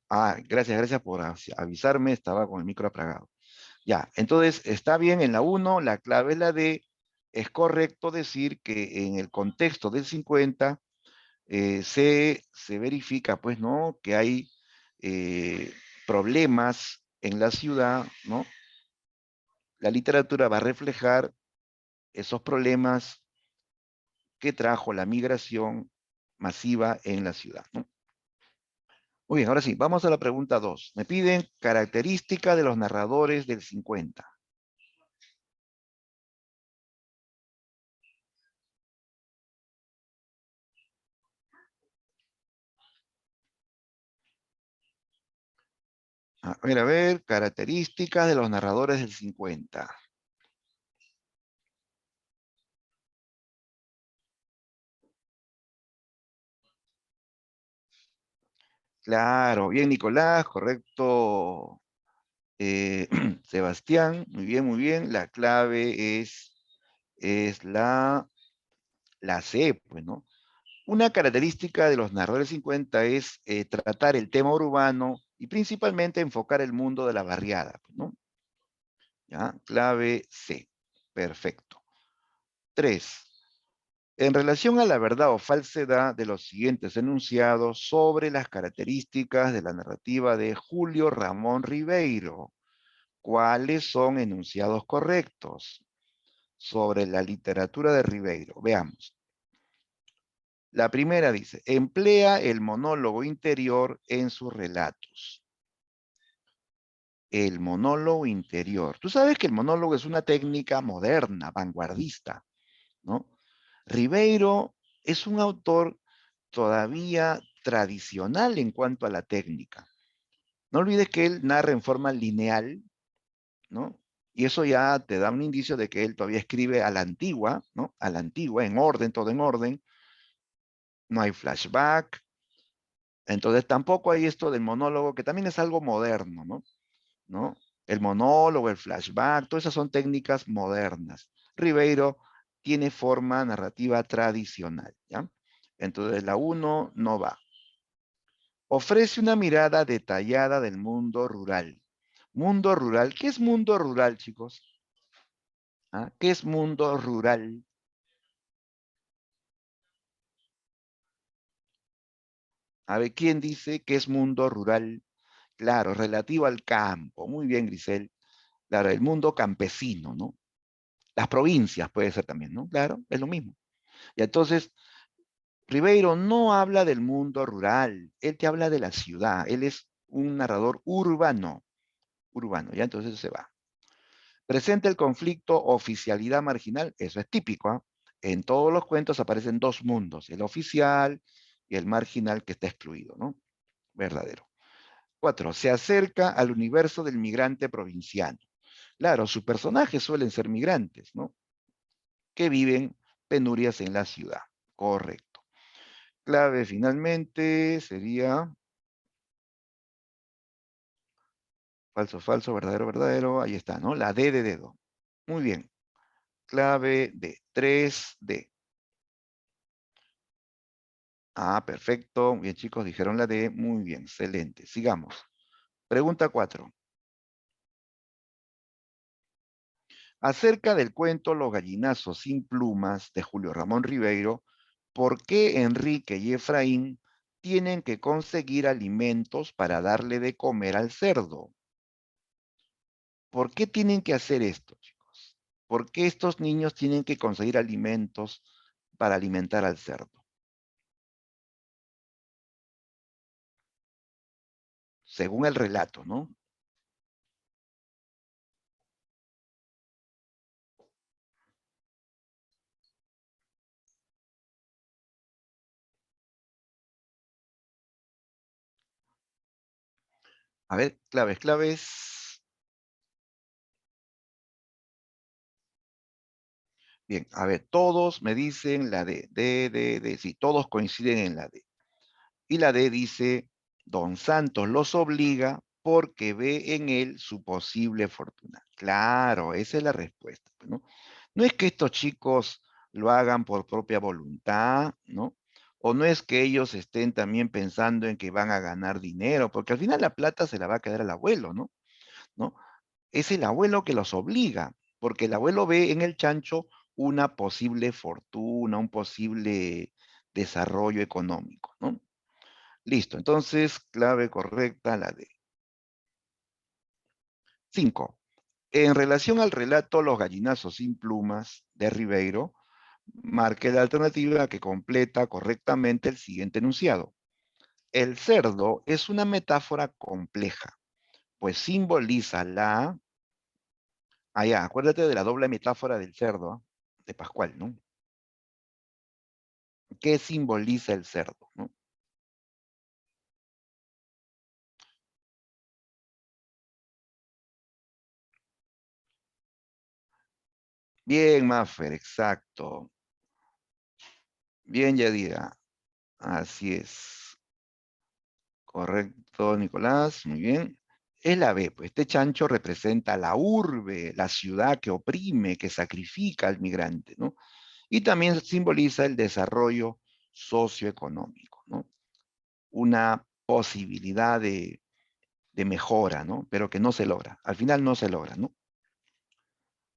Ah, gracias, gracias por avisarme, estaba con el micro apagado. Ya, entonces está bien en la uno, la clave es la D. Es correcto decir que en el contexto del 50 se verifica, pues, ¿no? Que hay eh, problemas en la ciudad, ¿no? La literatura va a reflejar esos problemas que trajo la migración masiva en la ciudad, ¿no? Muy bien, ahora sí, vamos a la pregunta 2. Me piden característica de los narradores del 50. A ver, características de los narradores del 50. Claro, bien, Nicolás, correcto. Eh, Sebastián, muy bien, muy bien. La clave es la C, pues, ¿no? Una característica de los narradores 50 es tratar el tema urbano y principalmente enfocar el mundo de la barriada, pues, ¿no? ¿Ya? Clave C. Perfecto. 3. En relación a la verdad o falsedad de los siguientes enunciados sobre las características de la narrativa de Julio Ramón Ribeiro, ¿cuáles son enunciados correctos sobre la literatura de Ribeiro? Veamos. La primera dice, emplea el monólogo interior en sus relatos. El monólogo interior. Tú sabes que el monólogo es una técnica moderna, vanguardista, ¿no? Ribeiro es un autor todavía tradicional en cuanto a la técnica. No olvides que él narra en forma lineal, ¿no? Y eso ya te da un indicio de que él todavía escribe a la antigua, ¿no? A la antigua, en orden, todo en orden. No hay flashback. Entonces tampoco hay esto del monólogo, que también es algo moderno, ¿no? ¿No? El monólogo, el flashback, todas esas son técnicas modernas. Ribeiro tiene forma narrativa tradicional, ¿ya? Entonces la uno no va. Ofrece una mirada detallada del mundo rural. Mundo rural. ¿Qué es mundo rural, chicos? ¿Ah? ¿Qué es mundo rural? A ver, ¿quién dice que es mundo rural? Claro, relativo al campo. Muy bien, Grisel. Claro, el mundo campesino, ¿no? Las provincias puede ser también, ¿no? Claro, es lo mismo. Y entonces, Ribeiro no habla del mundo rural, él te habla de la ciudad, él es un narrador urbano, urbano, ya entonces se va. Presenta el conflicto oficialidad marginal, eso es típico, ¿eh? En todos los cuentos aparecen dos mundos, el oficial y el marginal que está excluido, ¿no? Verdadero. 4. Se acerca al universo del migrante provinciano. Claro, sus personajes suelen ser migrantes, ¿no? Que viven penurias en la ciudad. Correcto. Clave finalmente sería falso, falso, verdadero, verdadero. Ahí está, ¿no? La D de dedo. Muy bien. Clave de 3D. Ah, perfecto. Bien, chicos, dijeron la D. Muy bien, excelente. Sigamos. Pregunta 4. Acerca del cuento Los gallinazos sin plumas de Julio Ramón Ribeiro, ¿por qué Enrique y Efraín tienen que conseguir alimentos para darle de comer al cerdo? ¿Por qué tienen que hacer esto, chicos? ¿Por qué estos niños tienen que conseguir alimentos para alimentar al cerdo? Según el relato, ¿no? A ver, claves, claves. Bien, a ver, todos me dicen la D. Sí, todos coinciden en la D. Y la D dice, Don Santos los obliga porque ve en él su posible fortuna. Claro, esa es la respuesta, ¿no? No es que estos chicos lo hagan por propia voluntad, ¿no? O no es que ellos estén también pensando en que van a ganar dinero, porque al final la plata se la va a quedar al abuelo, ¿no? ¿No? Es el abuelo que los obliga, porque el abuelo ve en el chancho una posible fortuna, un posible desarrollo económico, ¿no? Listo, entonces, clave correcta, la D. 5. En relación al relato Los gallinazos sin plumas de Ribeiro, marque la alternativa que completa correctamente el siguiente enunciado. El cerdo es una metáfora compleja, pues simboliza la... Ah, ya, acuérdate de la doble metáfora del cerdo, ¿ah? De Pascual, ¿no? ¿Qué simboliza el cerdo, no? Bien, Maffer, exacto. Bien, Yadira. Así es. Correcto, Nicolás. Muy bien. Es la B, pues este chancho representa la urbe, la ciudad que oprime, que sacrifica al migrante, ¿no? Y también simboliza el desarrollo socioeconómico, ¿no? Una posibilidad de mejora, ¿no? Pero que no se logra. Al final no se logra, ¿no?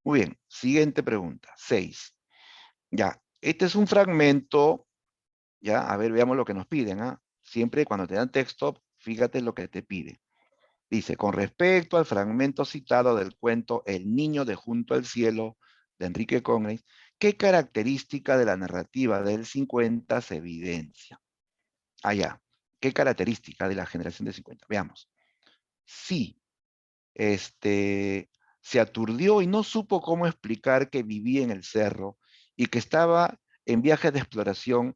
Muy bien, siguiente pregunta. 6. Ya, este es un fragmento, ya, a ver, veamos lo que nos piden, ¿ah? Siempre cuando te dan texto, fíjate lo que te pide. Dice, con respecto al fragmento citado del cuento El niño de junto al cielo de Enrique Congreve, ¿qué característica de la narrativa del 50 se evidencia? Ah, ya. ¿Qué característica de la generación del 50? Veamos. Sí, se aturdió y no supo cómo explicar que vivía en el cerro y que estaba en viaje de exploración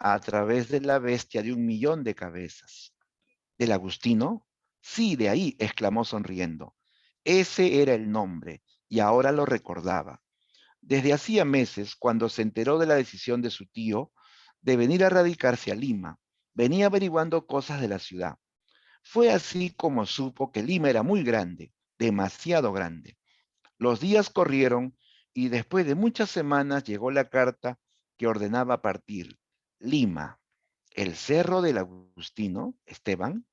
a través de la bestia de 1 millón de cabezas. ¿Del Agustino? Sí, de ahí, exclamó sonriendo. Ese era el nombre, y ahora lo recordaba. Desde hacía meses, cuando se enteró de la decisión de su tío de venir a radicarse a Lima, venía averiguando cosas de la ciudad. Fue así como supo que Lima era muy grande, demasiado grande. Los días corrieron y después de muchas semanas llegó la carta que ordenaba partir. Lima, el cerro del Agustino, Esteban,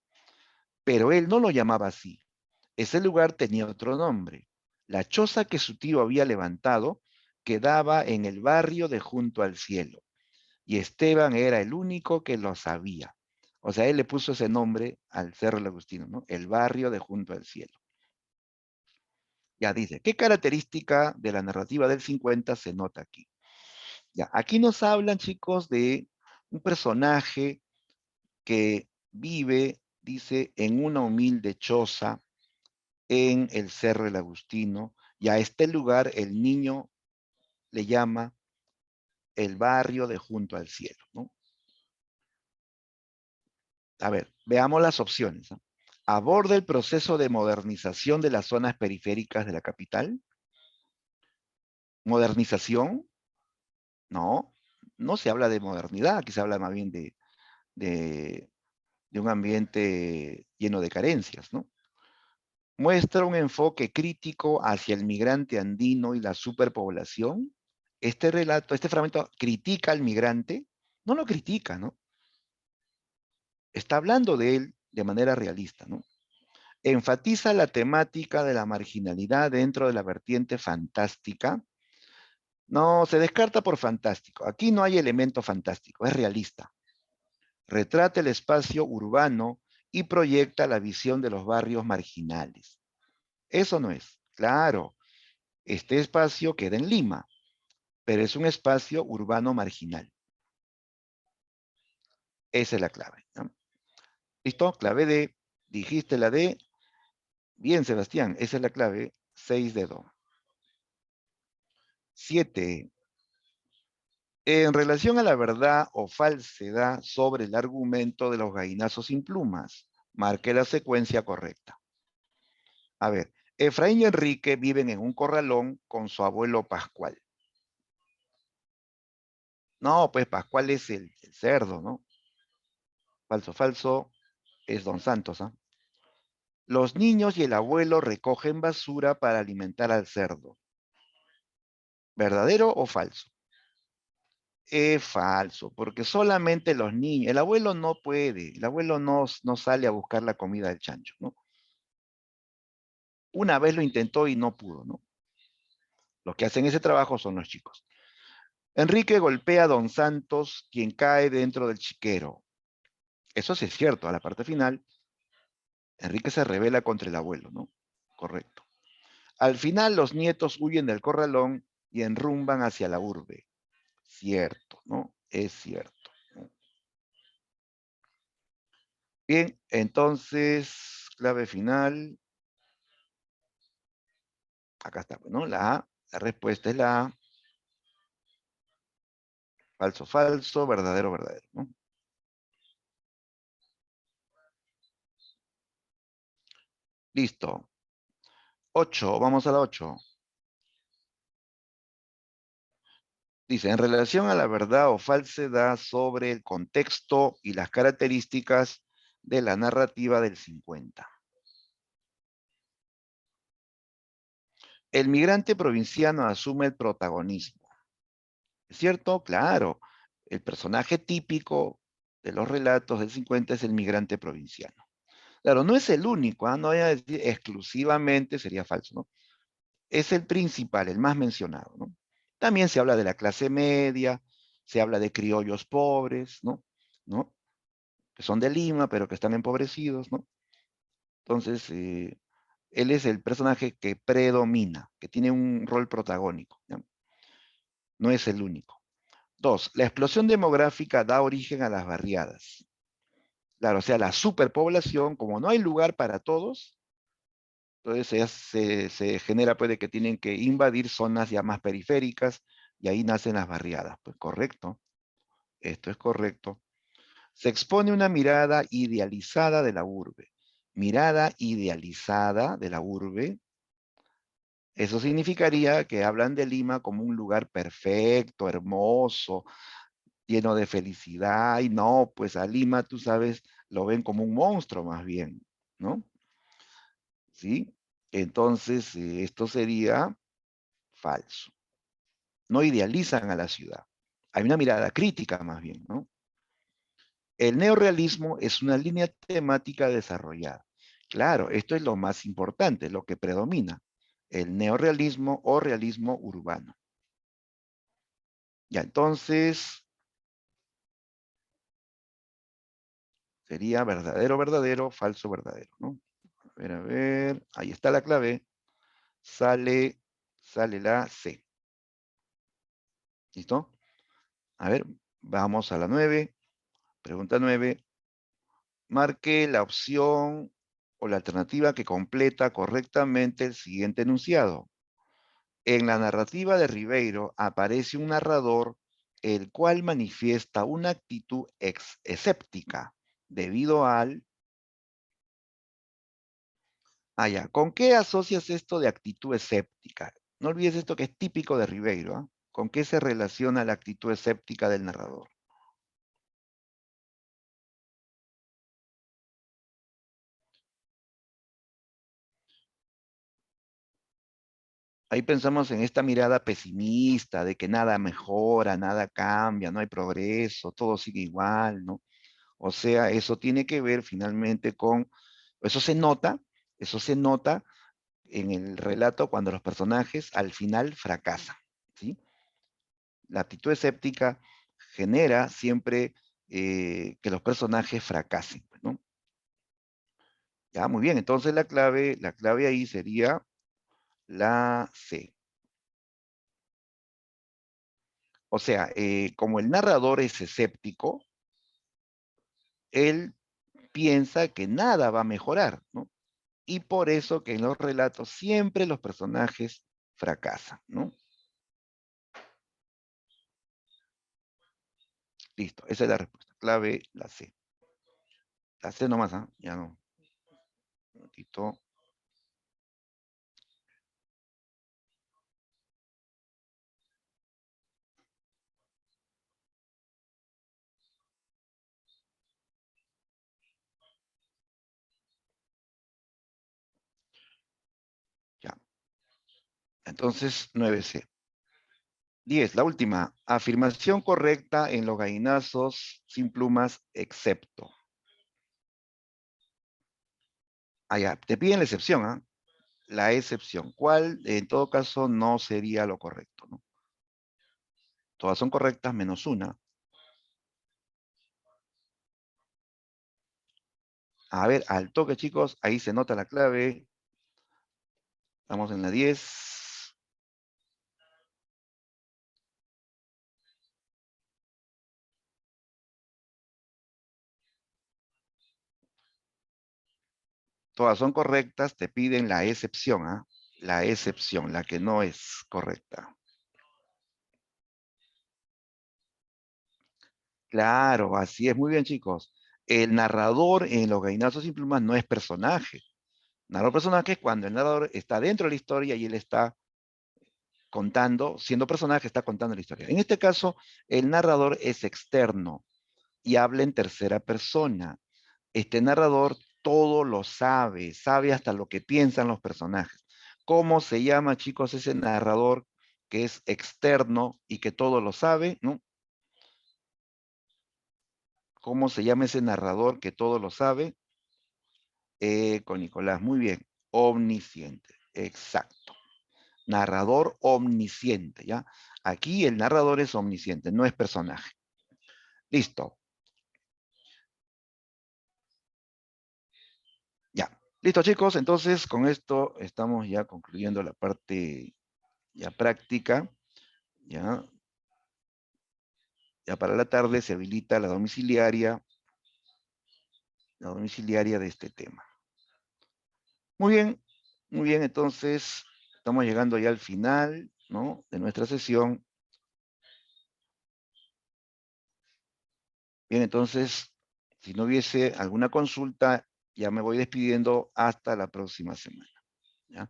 pero él no lo llamaba así. Ese lugar tenía otro nombre. La choza que su tío había levantado quedaba en el barrio de junto al cielo, y Esteban era el único que lo sabía. O sea, él le puso ese nombre al Cerro del Agustino, ¿no? El barrio de junto al cielo. Ya dice, ¿qué característica de la narrativa del 50 se nota aquí? Ya, aquí nos hablan, chicos, de un personaje que vive, dice, en una humilde choza en el Cerro del Agustino, y a este lugar el niño le llama el barrio de junto al cielo, ¿no? A ver, veamos las opciones, ¿no? Aborda el proceso de modernización de las zonas periféricas de la capital. Modernización, no, no se habla de modernidad, aquí se habla más bien de, de un ambiente lleno de carencias, ¿no? Muestra un enfoque crítico hacia el migrante andino y la superpoblación. Este relato, este fragmento critica al migrante, no lo critica, ¿no? Está hablando de él de manera realista, ¿no? Enfatiza la temática de la marginalidad dentro de la vertiente fantástica. No, se descarta por fantástico. Aquí no hay elemento fantástico, es realista. Retrata el espacio urbano y proyecta la visión de los barrios marginales. Eso no es. Claro, este espacio queda en Lima, pero es un espacio urbano marginal. Esa es la clave, ¿no? ¿Listo? Clave D. Dijiste la D. Bien, Sebastián, esa es la clave. 6 de 2. 7. En relación a la verdad o falsedad sobre el argumento de los gallinazos sin plumas, marque la secuencia correcta. A ver, Efraín y Enrique viven en un corralón con su abuelo Pascual. No, pues Pascual es el cerdo, ¿no? Falso, falso, es Don Santos, ¿ah? Los niños y el abuelo recogen basura para alimentar al cerdo. ¿Verdadero o falso? Es falso, porque solamente los niños, el abuelo no puede, el abuelo no sale a buscar la comida del chancho, ¿no? Una vez lo intentó y no pudo, ¿no? Los que hacen ese trabajo son los chicos. Enrique golpea a Don Santos, quien cae dentro del chiquero. Eso sí es cierto, a la parte final, Enrique se rebela contra el abuelo, ¿no? Correcto. Al final, los nietos huyen del corralón y enrumban hacia la urbe. Cierto, ¿no? Es cierto. ¿No? Bien, entonces, clave final. Acá está, ¿no? La A. La respuesta es la A. Falso, falso, verdadero, verdadero, ¿no? Listo. 8, vamos a la 8. Dice, en relación a la verdad o falsedad sobre el contexto y las características de la narrativa del 50. El migrante provinciano asume el protagonismo. ¿Es cierto? Claro. El personaje típico de los relatos del 50 es el migrante provinciano. Claro, no es el único, ¿ah? No voy a decir exclusivamente, sería falso, ¿no? Es el principal, el más mencionado, ¿no? También se habla de la clase media, se habla de criollos pobres, ¿no? ¿No? Que son de Lima, pero que están empobrecidos, ¿no? Entonces, él es el personaje que predomina, que tiene un rol protagónico, ¿no? No es el único. Dos, la explosión demográfica da origen a las barriadas. Claro, o sea, la superpoblación, como no hay lugar para todos, entonces se genera pues de que tienen que invadir zonas ya más periféricas y ahí nacen las barriadas. Pues correcto, esto es correcto. Se expone una mirada idealizada de la urbe. Mirada idealizada de la urbe. Eso significaría que hablan de Lima como un lugar perfecto, hermoso, lleno de felicidad. Y no, pues a Lima, tú sabes, lo ven como un monstruo más bien, ¿no? ¿Sí? Entonces, esto sería falso. No idealizan a la ciudad. Hay una mirada crítica más bien, ¿no? El neorrealismo es una línea temática desarrollada. Claro, esto es lo más importante, lo que predomina. El neorrealismo o realismo urbano. Ya, entonces, sería verdadero, verdadero, falso, verdadero, ¿no? A ver, ahí está la clave. Sale, sale la C. ¿Listo? A ver, vamos a la 9. Pregunta 9. Marque la opción o la alternativa que completa correctamente el siguiente enunciado. En la narrativa de Ribeiro aparece un narrador el cual manifiesta una actitud escéptica debido al... Ah, ya. ¿Con qué asocias esto de actitud escéptica? No olvides esto que es típico de Ribeiro. ¿Ah? ¿Con qué se relaciona la actitud escéptica del narrador? Ahí pensamos en esta mirada pesimista de que nada mejora, nada cambia, no hay progreso, todo sigue igual, ¿no? O sea, eso tiene que ver finalmente con, eso se nota en el relato cuando los personajes al final fracasan, ¿sí? La actitud escéptica genera siempre que los personajes fracasen, ¿no? Ya, muy bien, entonces la clave ahí sería la C. O sea, como el narrador es escéptico, él piensa que nada va a mejorar, ¿no? Y por eso que en los relatos siempre los personajes fracasan, ¿no? Listo, esa es la respuesta. Clave, la C. La C nomás, ¿ah? Ya no. Un momentito. Ya. Entonces, 9C. 10, la última. Afirmación correcta en los gallinazos sin plumas, excepto. Ah, ya, te piden la excepción, ¿ah? La excepción. ¿Cuál, en todo caso, no sería lo correcto, ¿no? Todas son correctas menos una. A ver, al toque, chicos, ahí se nota la clave. Estamos en la 10. Todas son correctas, te piden la excepción, ¿ah? La excepción, la que no es correcta. Claro, así es. Muy bien, chicos. El narrador en los gallinazos sin plumas no es personaje. Narrador personaje es cuando el narrador está dentro de la historia y él está contando, siendo personaje, está contando la historia. En este caso, el narrador es externo y habla en tercera persona. Este narrador todo lo sabe, sabe hasta lo que piensan los personajes. ¿Cómo se llama, chicos, ese narrador que es externo y que todo lo sabe? ¿No? ¿Cómo se llama ese narrador que todo lo sabe? Con Nicolás, muy bien. Omnisciente, exacto. Narrador omnisciente, ¿ya? Aquí el narrador es omnisciente, no es personaje. Listo. Ya. Listo, chicos. Entonces, con esto estamos ya concluyendo la parte ya práctica. Ya. Ya para la tarde se habilita la domiciliaria de este tema. Muy bien, entonces estamos llegando ya al final, ¿no? De nuestra sesión. Bien, entonces, si no hubiese alguna consulta, ya me voy despidiendo hasta la próxima semana. ¿Ya?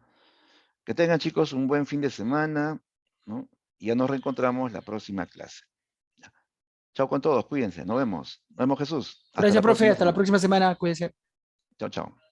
Que tengan, chicos, un buen fin de semana, ¿no? Y ya nos reencontramos la próxima clase. ¿Ya? Chao con todos, cuídense, nos vemos. Nos vemos, Jesús. Hasta Gracias, la profe. próxima Hasta la semana. próxima semana. Cuídense. Chao, chao.